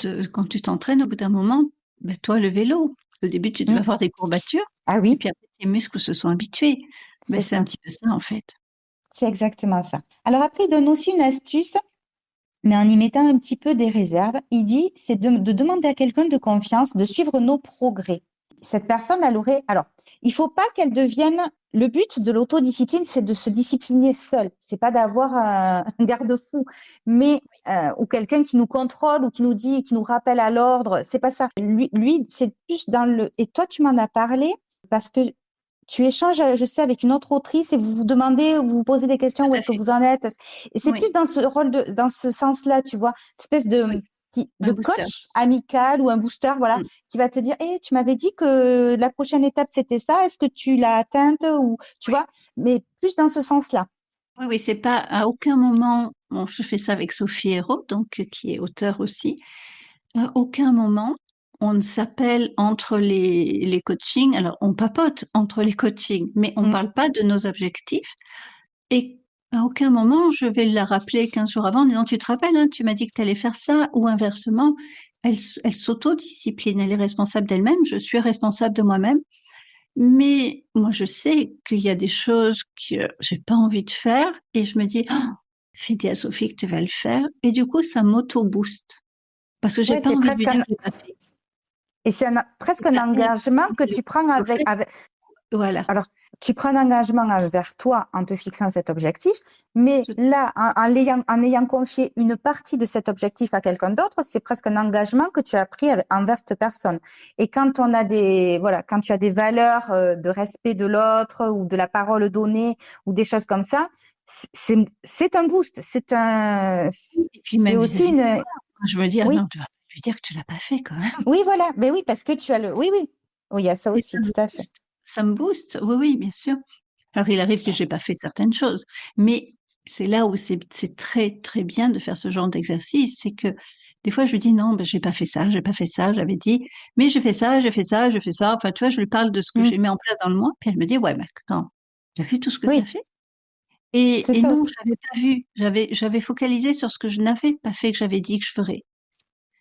tu t'entraînes, au bout d'un moment, ben, toi, le vélo, au début, tu devais mm, avoir des courbatures. ah Et oui, puis après, tes muscles se sont habitués. Ben, c'est c'est un ça, petit peu ça, en fait. c'est exactement ça. Alors après, il donne aussi une astuce, mais en y mettant un petit peu des réserves. Il dit, c'est de demander à quelqu'un de confiance de suivre nos progrès. Cette personne, elle aurait. Alors, il faut pas qu'elle devienne. Le but de l'autodiscipline, c'est de se discipliner seul. C'est pas d'avoir un garde-fou, mais ou quelqu'un qui nous contrôle ou qui nous dit, qui nous rappelle à l'ordre. C'est pas ça. Lui, c'est plus dans le. Et toi, tu m'en as parlé parce que tu échanges, je sais, avec une autre autrice et vous vous demandez, vous vous posez des questions, où Tout à est-ce que fait. vous en êtes? Et c'est plus Oui, dans ce rôle dans ce sens-là, tu vois, espèce oui, de un booster. coach amical ou un booster, voilà, Mm. qui va te dire, tu m'avais dit que la prochaine étape c'était ça, est-ce que tu l'as atteinte ou, tu Oui, vois, mais plus dans ce sens-là. oui, oui, c'est pas à aucun moment, bon, je fais ça avec Sophie Hérault, donc, qui est auteur aussi. À aucun moment, on ne s'appelle entre les coachings. Alors, on papote entre les coachings, mais on ne Mm, parle pas de nos objectifs. Et à aucun moment, je vais la rappeler 15 jours avant en disant, tu te rappelles, hein, tu m'as dit que tu allais faire ça, ou inversement. Elle s'autodiscipline, elle est responsable d'elle-même, je suis responsable de moi-même. Mais moi, je sais qu'il y a des choses que j'ai pas envie de faire, et je me dis, oh, fais dire à Sophie que tu vas le faire. Et du coup, ça m'auto-booste. Parce que j'ai ouais, pas envie de lui dire que je l'ai pas fait. et c'est presque un Bah, engagement que tu prends le fait, avec, voilà. alors, tu prends un engagement envers toi en te fixant cet objectif, mais Tout- là, en ayant confié une partie de cet objectif à quelqu'un d'autre, c'est presque un engagement que tu as pris envers cette personne. Et quand on a voilà, quand tu as des valeurs de respect de l'autre ou de la parole donnée ou des choses comme ça, c'est un boost, Et puis c'est même aussi vis-à-vis de une, toi, quand je me dis, ah oui, non, tu vas pas lui dire que tu l'as pas fait quand même. oui, voilà, mais oui, parce que tu as oui, oui, oui, il y a ça Et aussi, tout à fait. ça me booste, oui, oui, bien sûr. Alors il arrive que j'ai pas fait certaines choses, mais c'est là où c'est très, très bien de faire ce genre d'exercice, c'est que Des fois, je lui dis non, ben, j'ai pas fait ça, j'ai pas fait ça, j'avais dit, mais j'ai fait ça, j'ai fait ça, j'ai fait ça. Enfin, tu vois, je lui parle de ce que Mm. j'ai mis en place dans le mois, puis elle me dit, ouais, mais attends, tu as vu tout ce que tu as Oui, fait? c'est Et ça non, aussi. j'avais pas vu, j'avais focalisé sur ce que je n'avais pas fait, que j'avais dit que je ferais.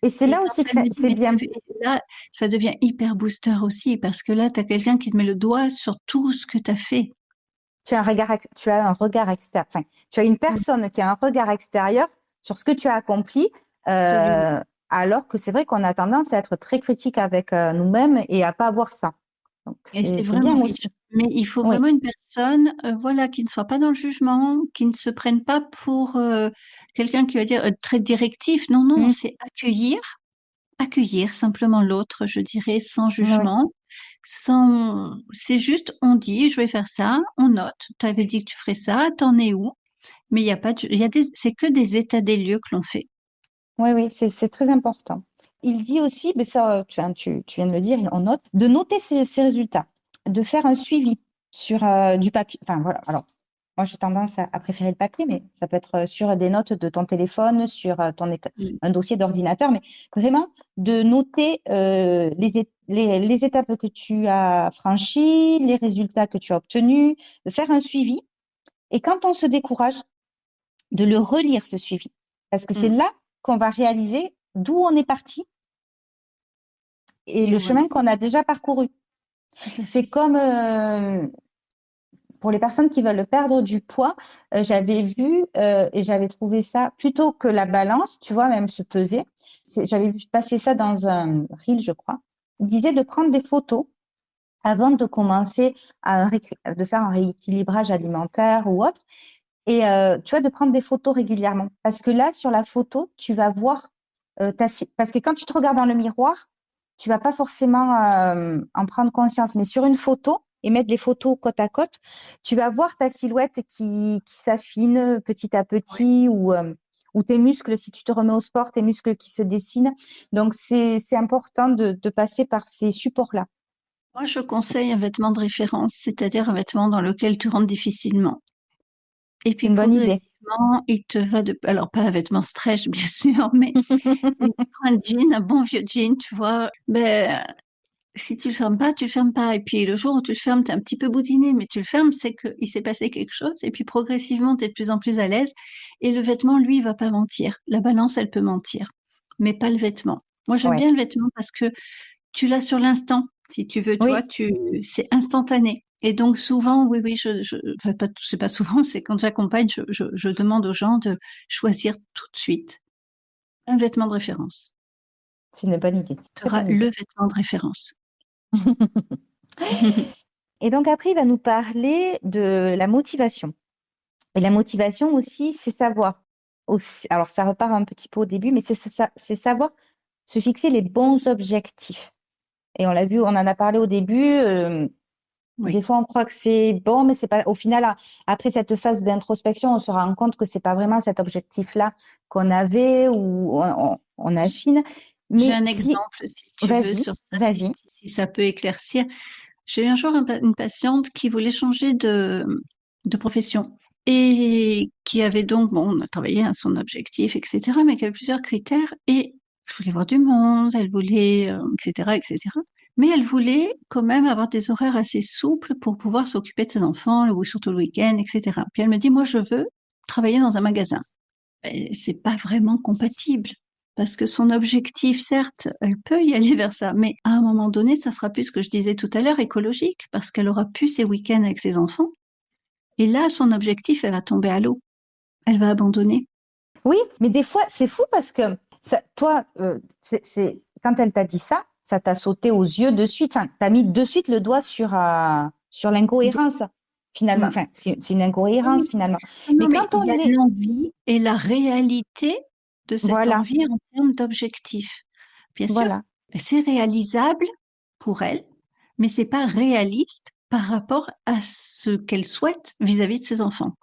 Et c'est Et là quand aussi que elle me dit, c'est mais t'as bien. vu, et là, ça devient hyper booster aussi, parce que là, tu as quelqu'un qui te met le doigt sur tout ce que tu as fait. Tu as un regard extérieur. Enfin, tu as une Oui, personne qui a un regard extérieur sur ce que tu as accompli, absolument. euh, alors que c'est vrai qu'on a tendance à être très critique avec nous-mêmes et à pas avoir ça. Donc Et c'est c'est vraiment bien riche. aussi. Mais il faut Oui. vraiment une personne, voilà, qui ne soit pas dans le jugement, qui ne se prenne pas pour quelqu'un qui va dire très directif. Non, non, Mm. c'est accueillir, accueillir simplement l'autre, je dirais, sans Oui. jugement, sans. C'est juste, on dit, je vais faire ça, on note. Tu avais dit que tu ferais ça, t'en es où? Mais il y a pas de, il y a des, c'est que des états des lieux que l'on fait. Oui, oui, c'est très important. Il dit aussi, mais ça, tu viens de le dire, on note, de noter ses résultats, de faire un suivi sur du papier. Enfin, voilà. Alors, moi, j'ai tendance à préférer le papier, mais ça peut être sur des notes de ton téléphone, sur Mm. un dossier d'ordinateur, mais vraiment de noter les étapes que tu as franchies, les résultats que tu as obtenus, de faire un suivi. Et quand on se décourage, de le relire, ce suivi. Parce que c'est Mm. là qu'on va réaliser d'où on est parti et Et le où on chemin est, qu'on a déjà parcouru. tout à C'est fait. comme pour les personnes qui veulent perdre du poids, j'avais vu et j'avais trouvé ça plutôt que la balance, tu vois, même se peser. J'avais vu passer ça dans un reel, je crois. Il disait de prendre des photos avant de commencer de faire un rééquilibrage alimentaire ou autre. Et tu vois, de prendre des photos régulièrement. Parce que là, sur la photo, tu vas voir parce que quand tu te regardes dans le miroir, tu vas pas forcément en prendre conscience. Mais sur une photo, et mettre les photos côte à côte, tu vas voir ta silhouette qui s'affine petit à Ouais. petit ou tes muscles, si tu te remets au sport, tes muscles qui se dessinent. Donc, c'est important de passer par ces supports-là. Moi, je conseille un vêtement de référence, c'est-à-dire un vêtement dans lequel tu rentres difficilement. Et C'est puis une bonne idée. progressivement, il te va de. Alors, pas un vêtement stretch, bien sûr, mais un jean, un bon vieux jean, tu vois. Ben, si tu le fermes pas, tu le fermes pas. Et puis le jour où tu le fermes, tu es un petit peu boudiné, mais tu le fermes, c'est qu'il s'est passé quelque chose. Et puis progressivement, tu es de plus en plus à l'aise. Et le vêtement, lui, il va pas mentir. La balance, elle peut mentir, mais pas le vêtement. Moi, j'aime Ouais. bien le vêtement parce que tu l'as sur l'instant, si tu veux, tu vois, Oui, c'est instantané. Et donc souvent, oui, oui, enfin, pas, c'est pas souvent, c'est quand j'accompagne, je demande aux gens de choisir tout de suite un vêtement de référence. c'est une bonne idée. Tu Très auras bonne le idée. vêtement de référence. Et donc après, il va nous parler de la motivation. Et la motivation aussi, c'est savoir. Aussi, alors ça repart un petit peu au début, mais c'est savoir se fixer les bons objectifs. Et on l'a vu, on en a parlé au début. Des Oui. fois, on croit que c'est bon, mais c'est pas. Au final, après cette phase d'introspection, on se rend compte que c'est pas vraiment cet objectif-là qu'on avait ou on affine. J'ai Mais un si, exemple, si tu veux, vas-y, sur ça, vas-y. si ça peut éclaircir. J'ai eu un jour une patiente qui voulait changer de profession et qui avait donc, bon, on a travaillé à son objectif, etc., mais qui avait plusieurs critères et elle voulait voir du monde, elle voulait, etc., etc. Mais elle voulait quand même avoir des horaires assez souples pour pouvoir s'occuper de ses enfants, surtout le week-end, etc. Puis elle me dit, moi, je veux travailler dans un magasin. Et c'est pas vraiment compatible. Parce que son objectif, certes, elle peut y aller vers ça, mais à un moment donné, ça sera plus ce que je disais tout à l'heure, écologique, parce qu'elle aura plus ses week-ends avec ses enfants. Et là, son objectif, elle va tomber à l'eau. Elle va abandonner. Oui, mais des fois, c'est fou parce que toi, quand elle t'a dit ça, ça t'a sauté aux yeux de suite. Enfin, t'as mis de suite le doigt sur l'incohérence, finalement. Mm. Enfin, c'est une Oui, incohérence, oui. finalement. Non, Mais mais quand il y on a est. l'envie et la réalité de cette Voilà, envie en termes d'objectif. Bien sûr, voilà. c'est réalisable pour elle, mais c'est pas réaliste par rapport à ce qu'elle souhaite vis-à-vis de ses enfants.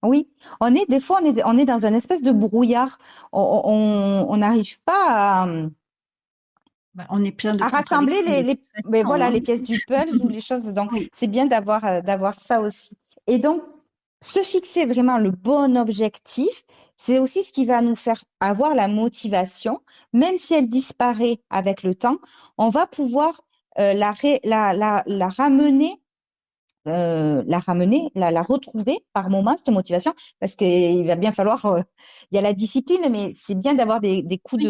Oui, des fois, on est dans une espèce de brouillard. On n'arrive pas Bah, on est plein de à rassembler contradictions et de mais situations, voilà, hein. les pièces du puzzle ou les choses. Donc, Oui, c'est bien d'avoir ça aussi. Et donc, se fixer vraiment le bon objectif, c'est aussi ce qui va nous faire avoir la motivation, même si elle disparaît avec le temps, on va pouvoir la retrouver par moment, cette motivation, parce qu'il va bien falloir, il y a la discipline, mais c'est bien d'avoir des coups Oui,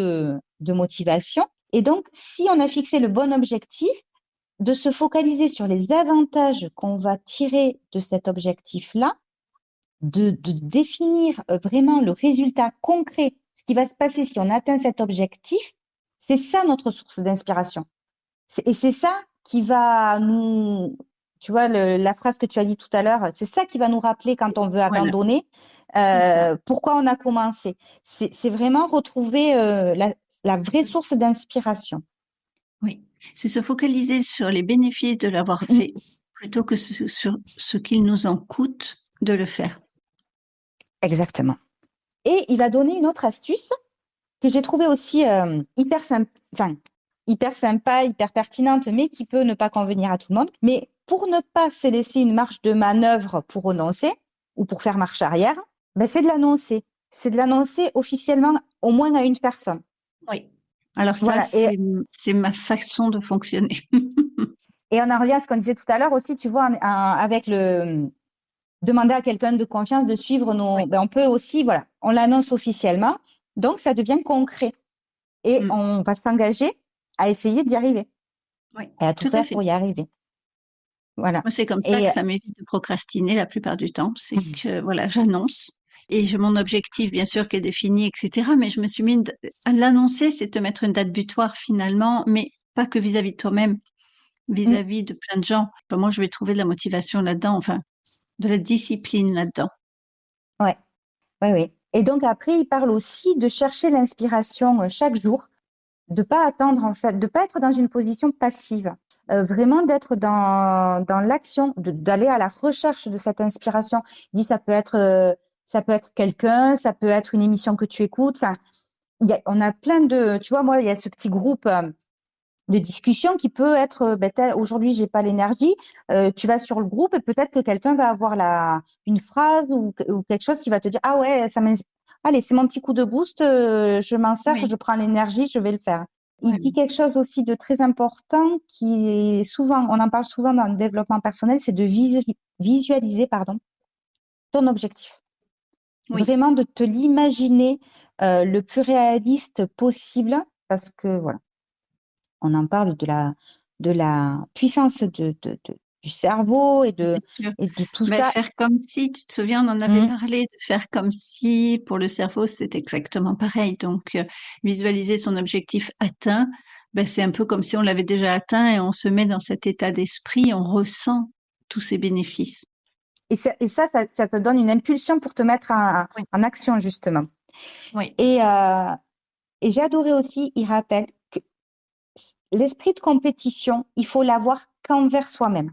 de motivation. Et donc, si on a fixé le bon objectif, de se focaliser sur les avantages qu'on va tirer de cet objectif-là, de définir vraiment le résultat concret, ce qui va se passer si on atteint cet objectif, c'est ça notre source d'inspiration. Et c'est ça qui va nous, tu vois, la phrase que tu as dit tout à l'heure, c'est ça qui va nous rappeler quand on veut voilà, abandonner, c'est ça. pourquoi on a commencé. C'est vraiment retrouver la vraie source d'inspiration. Oui, c'est se focaliser sur les bénéfices de l'avoir Mm, fait plutôt que sur ce qu'il nous en coûte de le faire. exactement. Et il va donner une autre astuce que j'ai trouvée aussi hyper sympa, hyper pertinente, mais qui peut ne pas convenir à tout le monde. Mais pour ne pas se laisser une marge de manœuvre pour renoncer ou pour faire marche arrière, ben c'est de l'annoncer. C'est de l'annoncer officiellement au moins à une personne. Oui. Alors ça, Voilà. c'est ma façon de fonctionner. Et on en revient à ce qu'on disait tout à l'heure aussi, tu vois, avec le demander à quelqu'un de confiance de suivre nos. Oui. Ben on peut aussi, voilà, on l'annonce officiellement, donc ça devient concret. Et Mm. on va s'engager à essayer d'y arriver Oui, et à tout tout à faire pour fait. y arriver. Voilà. Moi, c'est comme ça Et que ça m'évite de procrastiner la plupart du temps. C'est que, voilà, j'annonce et j'ai mon objectif, bien sûr, qui est défini, etc. Mais je me suis mis à l'annoncer, c'est te mettre une date butoir finalement, mais pas que vis-à-vis de toi-même, mm, vis-à-vis de plein de gens. Comment je vais trouver de la motivation là-dedans, enfin, de la discipline là-dedans. ouais, ouais, oui. Et donc après, il parle aussi de chercher l'inspiration chaque jour, de pas attendre en fait, de pas être dans une position passive, vraiment d'être dans l'action, d'aller à la recherche de cette inspiration. Il dit ça peut être quelqu'un, ça peut être une émission que tu écoutes. Enfin, on a plein de, tu vois, moi, il y a ce petit groupe de discussion qui peut être, aujourd'hui, j'ai pas l'énergie, tu vas sur le groupe et peut-être que quelqu'un va avoir une phrase ou quelque chose qui va te dire, ah ouais, allez, c'est mon petit coup de boost, je m'en sers, Oui, je prends l'énergie, je vais le faire. Il dit oui, quelque chose aussi de très important qui est souvent, on en parle souvent dans le développement personnel, c'est de visualiser, pardon, ton objectif. oui. Vraiment de te l'imaginer le plus réaliste possible parce que voilà, on en parle de la puissance du cerveau Bien sûr. et de tout Ben, ça. faire comme si, tu te souviens, on en avait Mm, parlé, de faire comme si, pour le cerveau, c'est exactement pareil. Donc, visualiser son objectif atteint, ben, c'est un peu comme si on l'avait déjà atteint et on se met dans cet état d'esprit, on ressent tous ces bénéfices. ça te donne une impulsion pour te mettre Oui, en action, justement. oui, Et, euh, et j'ai adoré aussi, il rappelle que l'esprit de compétition, il faut l'avoir qu'envers soi-même.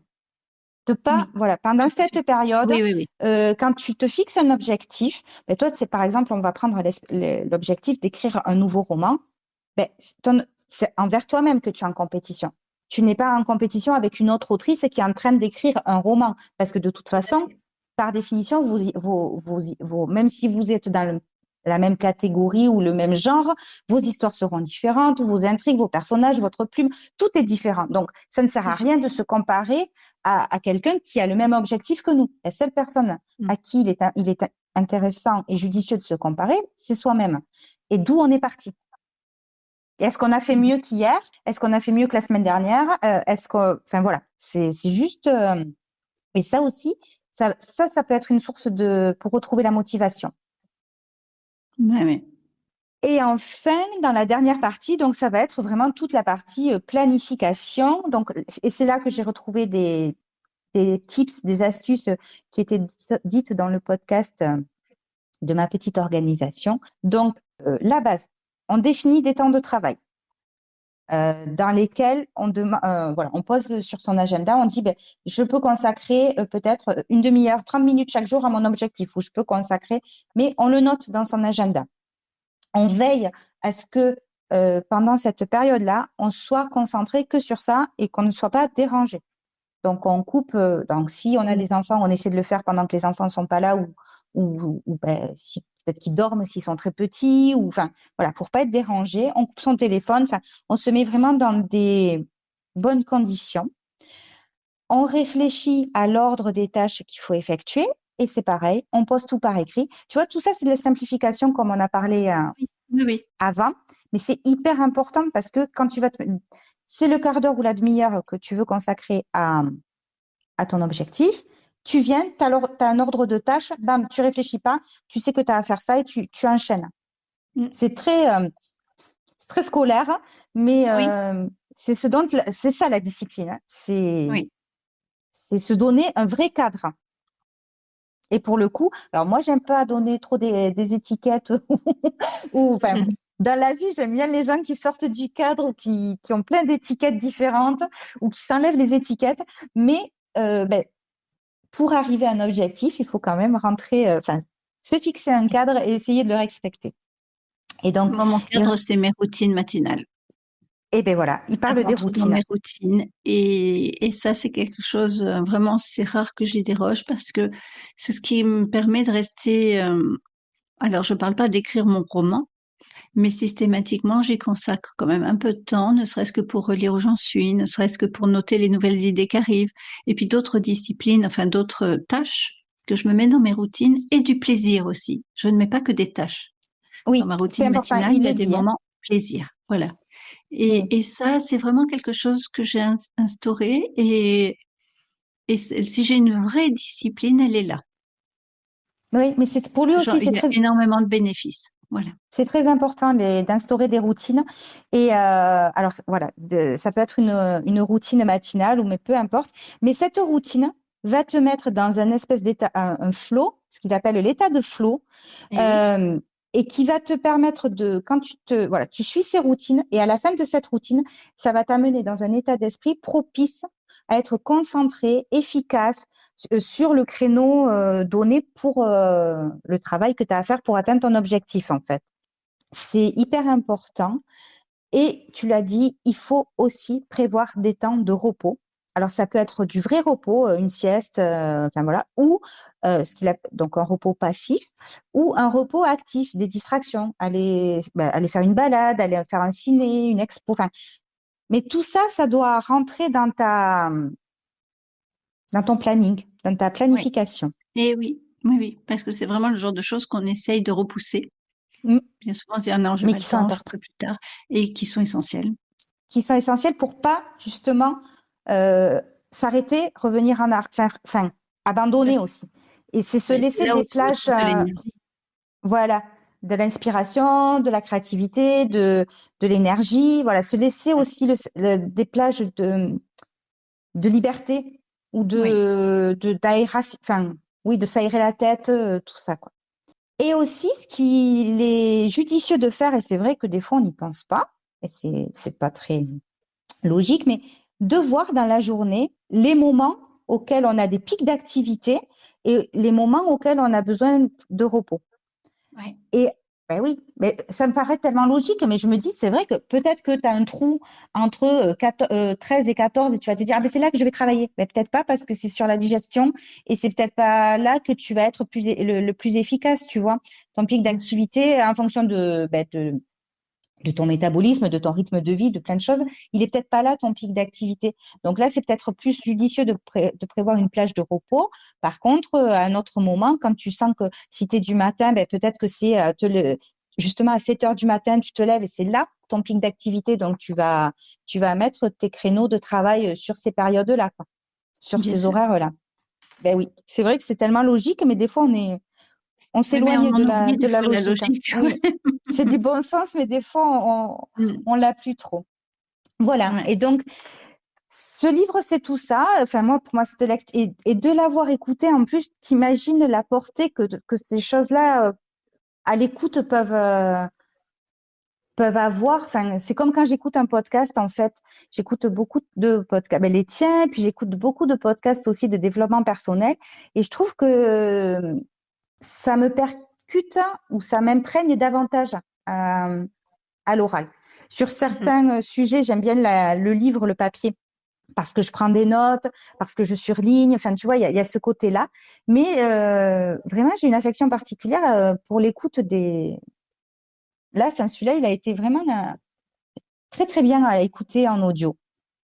De pas, oui, voilà, pendant tout à fait. cette période, Oui, oui, oui. quand tu te fixes un objectif, ben toi, c'est par exemple, on va prendre l'objectif d'écrire un nouveau roman, ben, c'est envers toi-même que tu es en compétition. Tu n'es pas en compétition avec une autre autrice qui est en train d'écrire un roman, parce que de toute Tout à façon, fait. par définition, même si vous êtes dans la même catégorie ou le même genre, vos histoires seront différentes, vos intrigues, vos personnages, votre plume, tout est différent. Donc, ça ne sert Tout à à fait. rien de se comparer à quelqu'un qui a le même objectif que nous. La seule personne Mm. à qui il est intéressant et judicieux de se comparer, c'est soi-même. Et d'où on est parti. Est-ce qu'on a fait Mm. mieux qu'hier? Est-ce qu'on a fait mieux que la semaine dernière? Enfin voilà, c'est juste. Et ça aussi, ça peut être une source pour retrouver la motivation. Ouais, ouais. Et enfin, dans la dernière partie, donc ça va être vraiment toute la partie planification. Donc, et c'est là que j'ai retrouvé des tips, des astuces qui étaient dites dans le podcast de ma petite organisation. Donc, la base, on définit des temps de travail. Dans lesquels voilà, on pose sur son agenda, on dit, ben, je peux consacrer peut-être une demi-heure, 30 minutes chaque jour à mon objectif, ou je peux consacrer, mais on le note dans son agenda. On veille à ce que pendant cette période-là, on soit concentré que sur ça et qu'on ne soit pas dérangé. Donc, on coupe. Donc, si on a Mm. des enfants, on essaie de le faire pendant que les enfants ne sont pas là ou ben, si peut-être qu'ils dorment s'ils sont très petits, ou enfin, voilà, pour pas être dérangé, on coupe son téléphone, enfin, on se met vraiment dans des bonnes conditions. On réfléchit à l'ordre des tâches qu'il faut effectuer, et c'est pareil, on pose tout par écrit. Tu vois, tout ça, c'est de la simplification, comme on a parlé Oui, oui, oui. avant, mais c'est hyper important parce que quand tu vas c'est le quart d'heure ou la demi-heure que tu veux consacrer à ton objectif. Tu viens, tu as un ordre de tâches, bam, tu réfléchis pas, tu sais que tu as à faire ça et tu enchaînes. Mm. C'est très scolaire, hein, mais Oui, c'est ça la discipline, hein. oui. C'est se donner un vrai cadre. Et pour le coup, alors moi, j'aime pas donner trop des étiquettes ou enfin, dans la vie, j'aime bien les gens qui sortent du cadre ou qui ont plein d'étiquettes différentes ou qui s'enlèvent les étiquettes. Mais ben, pour arriver à un objectif, il faut quand même rentrer, enfin, se fixer un cadre et essayer de le respecter. Et donc, Moi, mon cadre, c'est mes routines matinales. et ben voilà, il Ça parle des rentre dans routines. mes routines. Et ça, c'est quelque chose, vraiment, c'est rare que j'y déroge parce que c'est ce qui me permet de rester. Alors, je parle pas d'écrire mon roman, mais systématiquement, j'y consacre quand même un peu de temps, ne serait-ce que pour relire où j'en suis, ne serait-ce que pour noter les nouvelles idées qui arrivent, et puis d'autres disciplines, enfin d'autres tâches que je me mets dans mes routines et du plaisir aussi. Je ne mets pas que des tâches. Dans Oui, ma c'est routine important, matinale, il il y le a des dit, hein. moments plaisir. Voilà. Oui, Et ça, c'est vraiment quelque chose que j'ai instauré. Et si j'ai une vraie discipline, elle est là. oui, mais c'est pour lui aussi, Il y a énormément de bénéfices. Voilà. c'est très important d'instaurer des routines. Et alors voilà, ça peut être une routine matinale ou mais peu importe. Mais cette routine va te mettre dans un espèce d'état, un flow, ce qu'il appelle l'état de flow, Et oui, euh, et qui va te permettre de, quand voilà, tu suis ces routines et à la fin de cette routine, ça va t'amener dans un état d'esprit propice à être concentré, efficace sur le créneau donné pour le travail que tu as à faire pour atteindre ton objectif, en fait. C'est hyper important. Et tu l'as dit, il faut aussi prévoir des temps de repos. Alors, ça peut être du vrai repos, une sieste, enfin voilà, ou donc un repos passif, ou un repos actif, des distractions, aller faire une balade, aller faire un ciné, une expo, enfin, mais tout ça, ça doit rentrer dans ton planning, dans ta oui. planification. Et oui, oui, oui. Parce que c'est vraiment le genre de choses qu'on essaye de repousser. Mm. Bien souvent, on se dit, ah non, j'ai Mais pas le qui sont temps, je importants, ferai plus tard. Et qui sont essentielles. qui sont essentiels pour pas justement euh, s'arrêter, revenir en arrière, enfin, Tout à abandonner fait. aussi. Et c'est se Ben, c'est laisser là où des tu plages, retrouves de l'énergie. voilà, de l'inspiration, de la créativité, de l'énergie, voilà, se laisser aussi des plages de liberté ou Oui, d'aération, enfin, oui, de s'aérer la tête, tout ça, quoi. Et aussi, ce qu'il est judicieux de faire, et c'est vrai que des fois on n'y pense pas, et c'est pas très logique, mais de voir dans la journée les moments auxquels on a des pics d'activité et les moments auxquels on a besoin de repos. oui, Et ben oui, mais ça me paraît tellement logique, mais je me dis, c'est vrai que peut-être que tu as un trou entre 13 et 14 et tu vas te dire, ah ben c'est là que je vais travailler. Mais peut-être pas parce que c'est sur la digestion et c'est peut-être pas là que tu vas être le plus efficace, tu vois. Ton pic bien sûr. d'activité en fonction de ton métabolisme, de ton rythme de vie, de plein de choses, il est peut-être pas là ton pic d'activité. Donc là, c'est peut-être plus judicieux de prévoir une plage de repos. Par contre, à un autre moment, quand tu sens que si tu es du matin, ben, peut-être que c'est justement à 7 heures du matin, tu te lèves et c'est là ton pic d'activité. Donc tu vas mettre tes créneaux de travail sur ces périodes-là, quoi, sur Bien ces sûr. horaires-là. Ben oui, c'est vrai que c'est tellement logique, mais des fois on Oui, mais s'éloigne on en oublie de des la fois la logique, hein. logique. Oui, c'est du bon sens, mais des fois, Mm. on l'a plus trop. Voilà. Ouais. Et donc, ce livre, c'est tout ça. Enfin, moi, pour moi, c'était et de l'avoir écouté, en plus, t'imagines la portée que ces choses-là, à l'écoute, peuvent avoir. Enfin, c'est comme quand j'écoute un podcast, en fait. J'écoute beaucoup de podcasts, ben, les tiens, puis j'écoute beaucoup de podcasts aussi de développement personnel. Et je trouve que ça me percute ou ça m'imprègne davantage à l'oral. Sur Mhm. certains sujets, j'aime bien le livre, le papier. parce que je prends des notes, parce que je surligne. Enfin, tu vois, il y a ce côté-là. Mais vraiment, j'ai une affection particulière pour l'écoute des. Là, enfin, celui-là, il a été vraiment très, très bien à écouter en audio.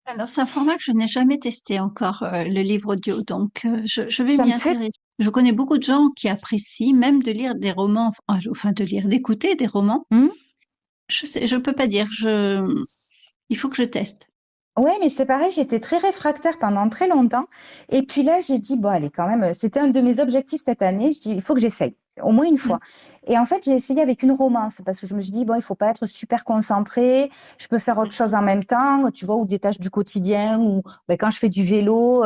Alors, c'est un format que je n'ai jamais testé encore, le livre audio, donc je vais Ça m'y me fait. intéresser. Je connais beaucoup de gens qui apprécient même de lire des romans, enfin de lire, d'écouter des romans. Hmm. Je peux pas dire, il faut que je teste. Ouais, mais c'est pareil, j'étais très réfractaire pendant très longtemps. Et puis là, j'ai dit, bon, allez, quand même, c'était un de mes objectifs cette année. Je dis, il faut que j'essaye, au moins une Mm. fois. Et en fait, j'ai essayé avec une romance parce que je me suis dit, bon, il faut pas être super concentré. Je peux faire autre chose en même temps, tu vois, ou des tâches du quotidien, ou ben, quand je fais du vélo,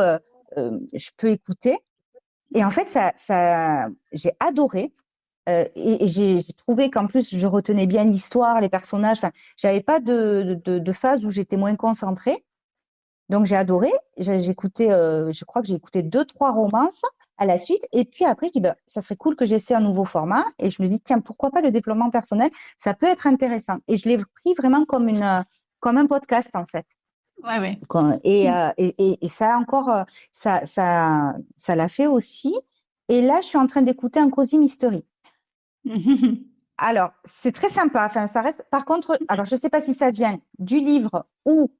je peux écouter. Et en fait, j'ai adoré. Et j'ai trouvé qu'en plus, je retenais bien l'histoire, les personnages. Enfin, j'avais pas de phase où j'étais moins concentrée. Donc j'ai adoré. J'écoutais, je crois que j'ai écouté deux, trois romances à la suite. Et puis après, je dis, bah, ça serait cool que j'essaie un nouveau format. Et je me dis, tiens, pourquoi pas le développement personnel? Ça peut être intéressant. Et je l'ai pris vraiment comme un podcast en fait. Ouais, ouais. Et ça encore, ça l'a fait aussi. Et là, je suis en train d'écouter un Cozy Mystery. Alors, c'est très sympa. Enfin, ça reste. Par contre, alors je ne sais pas si ça vient du livre ou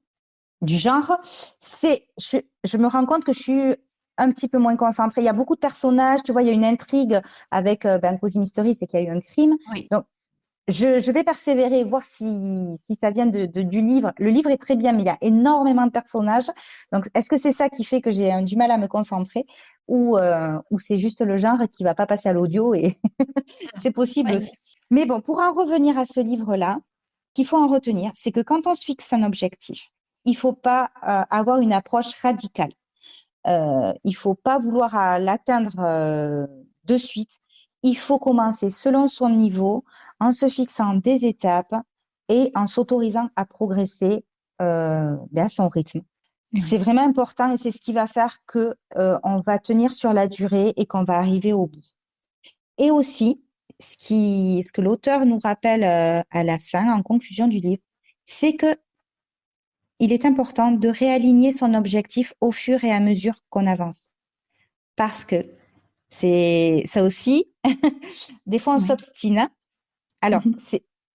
du genre, je me rends compte que je suis un petit peu moins concentrée. Il y a beaucoup de personnages, tu vois, il y a une intrigue avec Cozy Mystery, c'est qu'il y a eu un crime. Oui. Donc, je vais persévérer, voir si ça vient du livre. Le livre est très bien, mais il y a énormément de personnages. Donc, est-ce que c'est ça qui fait que j'ai du mal à me concentrer ou c'est juste le genre qui va pas passer à l'audio et c'est possible Ouais. aussi. Mais bon, pour en revenir à ce livre-là, qu'il faut en retenir, c'est que quand on se fixe un objectif, il faut pas avoir une approche radicale. Il faut pas vouloir l'atteindre de suite. Il faut commencer selon son niveau, en se fixant des étapes et en s'autorisant à progresser à son rythme. C'est Oui. vraiment important et c'est ce qui va faire que on va tenir sur la durée et qu'on va arriver au bout. Et aussi, ce que l'auteur nous rappelle à la fin, en conclusion du livre, c'est que il est important de réaligner son objectif au fur et à mesure qu'on avance. Parce que c'est ça aussi, des fois on Oui. s'obstine. Alors,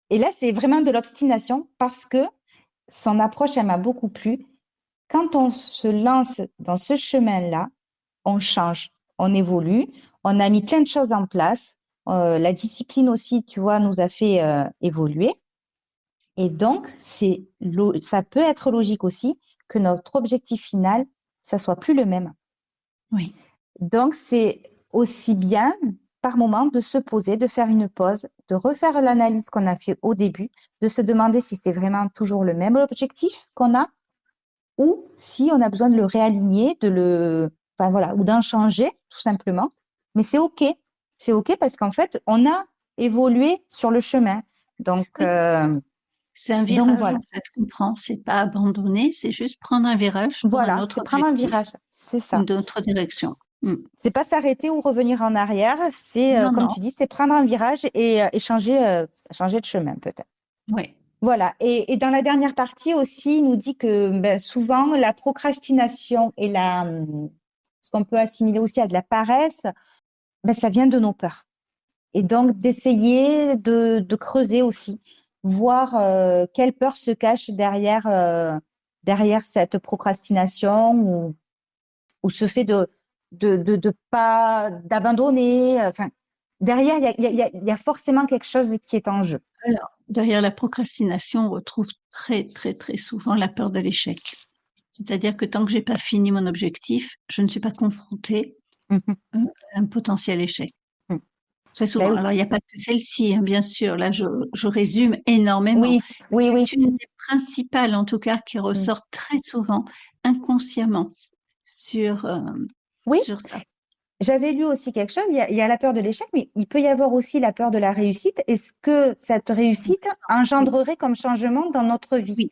et là, c'est vraiment de l'obstination parce que son approche, elle m'a beaucoup plu. Quand on se lance dans ce chemin-là, on change, on évolue, on a mis plein de choses en place. La discipline aussi, tu vois, nous a fait évoluer. Et donc, ça peut être logique aussi que notre objectif final, ça soit plus le même. Oui. Donc, c'est aussi bien par moment de se poser, de faire une pause, de refaire l'analyse qu'on a fait au début, de se demander si c'est vraiment toujours le même objectif qu'on a ou si on a besoin de le réaligner, enfin voilà, ou d'en changer tout simplement. Mais c'est ok parce qu'en fait, on a évolué sur le chemin. Donc, Oui. C'est un donc virage, voilà. en fait, qu'on prend. C'est pas abandonner, c'est juste prendre un virage pour un Voilà, autre c'est prendre un objectif, virage, c'est ça. une autre direction. Mm. C'est pas s'arrêter ou revenir en arrière, c'est Non, comme non. tu dis, c'est prendre un virage et changer de chemin peut-être. Oui. Voilà. Et dans la dernière partie aussi, il nous dit que ben, souvent la procrastination et ce qu'on peut assimiler aussi à de la paresse, ben, ça vient de nos peurs. Et donc d'essayer de creuser aussi, voir quelle peur se cache derrière cette procrastination ou ce fait de pas d'abandonner. Enfin, derrière, il y a forcément quelque chose qui est en jeu. Alors, derrière la procrastination, on retrouve très, très, très souvent la peur de l'échec. C'est-à-dire que tant que j'ai pas fini mon objectif, je ne suis pas confrontée Mhm, à un potentiel échec. mhm. Très Ben souvent. oui, Alors, il n'y a pas que celle-ci, hein, bien sûr. Là, je résume énormément. oui, oui, oui. C'est une des principales, en tout cas, qui Mhm. ressort très souvent inconsciemment sur, euh, Oui, sur ça. j'avais lu aussi quelque chose. Il y a la peur de l'échec, mais il peut y avoir aussi la peur de la réussite. Est-ce que cette réussite Oui, engendrerait comme changement dans notre vie? oui,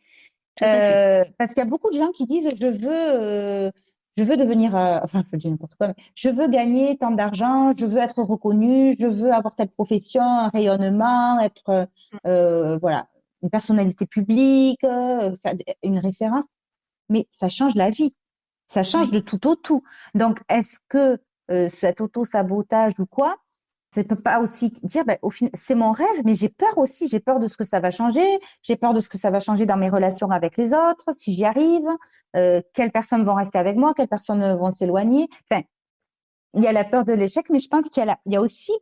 tout à fait. Parce qu'il y a beaucoup de gens qui disent je veux devenir, enfin, je dis n'importe quoi, mais je veux gagner tant d'argent, je veux être reconnu, je veux avoir telle profession, un rayonnement, être, voilà, une personnalité publique, enfin, une référence. mais ça change la vie. Ça change Oui. de tout au tout. Donc, est-ce que cet auto-sabotage ou quoi, ça peut pas aussi dire, ben, au final, c'est mon rêve, mais j'ai peur aussi, j'ai peur de ce que ça va changer, j'ai peur de ce que ça va changer dans mes relations avec les autres, si j'y arrive, quelles personnes vont rester avec moi, quelles personnes vont s'éloigner. Enfin, il y a la peur de l'échec, mais je pense il y a aussi,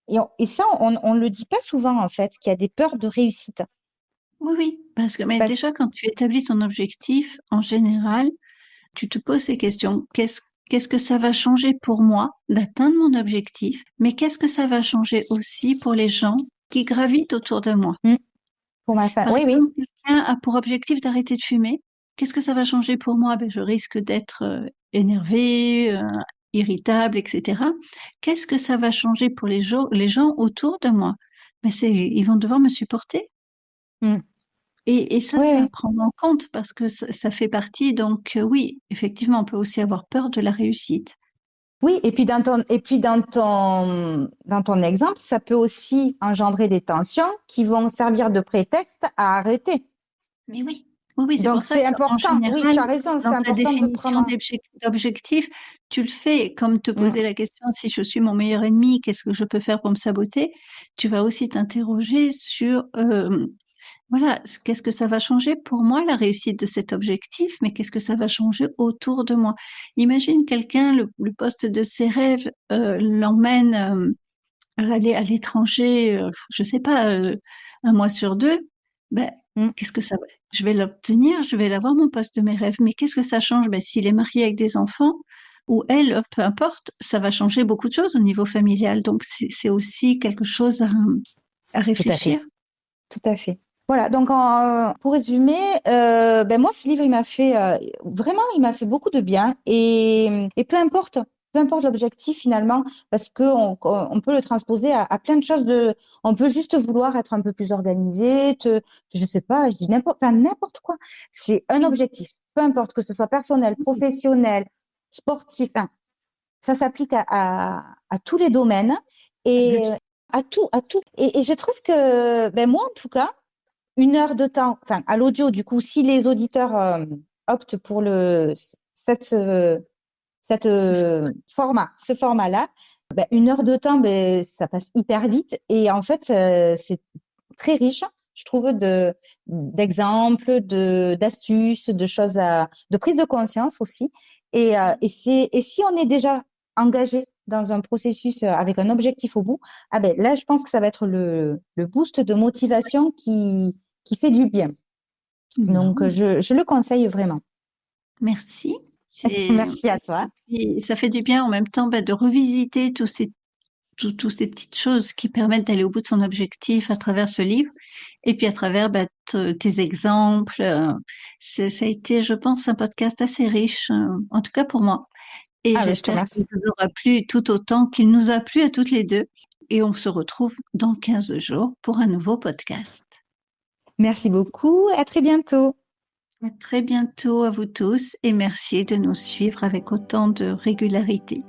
et ça, on le dit pas souvent, en fait, qu'il y a des peurs de réussite. Oui, oui, parce que mais Parce, déjà quand tu établis ton objectif, en général, tu te poses ces questions. Qu'est-ce que ça va changer pour moi d'atteindre mon objectif, mais qu'est-ce que ça va changer aussi pour les gens qui gravitent autour de moi? hmm, pour ma femme, Par oui, oui, exemple, quelqu'un a pour objectif d'arrêter de fumer. Qu'est-ce que ça va changer pour moi? Ben, je risque d'être énervée, irritable, etc. Qu'est-ce que ça va changer pour les gens autour de moi? Ben, ils vont devoir me supporter. hmm, Et ça, oui, c'est à oui. prendre en compte parce que ça fait partie. Donc, oui, effectivement, on peut aussi avoir peur de la réussite. Oui, et puis dans ton exemple, ça peut aussi engendrer des tensions qui vont servir de prétexte à arrêter. Mais oui, oui, oui, c'est pour Donc ça c'est qu'en important. Oui, général, tu as raison, dans c'est ta important de définition prendre. d'objectif, tu le fais comme te Mm, poser la question si je suis mon meilleur ennemi, qu'est-ce que je peux faire pour me saboter? Tu vas aussi t'interroger sur, voilà, qu'est-ce que ça va changer pour moi, la réussite de cet objectif, mais qu'est-ce que ça va changer autour de moi? Imagine quelqu'un, le poste de ses rêves, l'emmène, aller à l'étranger, je sais pas, un mois sur deux, ben, mm. qu'est-ce que ça va? Je vais l'obtenir, je vais l'avoir mon poste de mes rêves, mais qu'est-ce que ça change? Ben, s'il est marié avec des enfants, ou elle, peu importe, ça va changer beaucoup de choses au niveau familial. Donc, c'est aussi quelque chose à Tout à fait, réfléchir. tout à fait. Voilà, donc pour résumer, ben moi ce livre il m'a fait vraiment il m'a fait beaucoup de bien et peu importe l'objectif finalement parce que on peut le transposer à plein de choses on peut juste vouloir être un peu plus organisé, je sais pas, je dis n'importe quoi. C'est un Oui, objectif, peu importe que ce soit personnel, oui, professionnel, sportif, enfin, ça s'applique à tous les domaines et à tout. Et je trouve que ben moi en tout cas 1 heure de temps, enfin à l'audio, du coup, si les auditeurs optent pour cette, euh, ce ce format-là, ben, 1 heure de temps, ben, ça passe hyper vite. Et en fait, c'est très riche, je trouve, d'exemples, d'astuces, de choses de prise de conscience aussi. Et si on est déjà engagé dans un processus avec un objectif au bout, ah ben là, je pense que ça va être le boost de motivation qui fait du bien. Donc, Non, je le conseille vraiment. merci. C'est, Merci à toi. et ça fait du bien en même temps, ben, de revisiter tous ces petites choses qui permettent d'aller au bout de son objectif à travers ce livre et puis à travers bah, tes exemples. Ça a été, je pense, un podcast assez riche, en tout cas pour moi. Et Ah ben, je te j'espère qu'il remercie. vous aura plu tout autant qu'il nous a plu à toutes les deux. Et on se retrouve dans 15 jours pour un nouveau podcast. Merci beaucoup. À très bientôt. À très bientôt à vous tous et merci de nous suivre avec autant de régularité.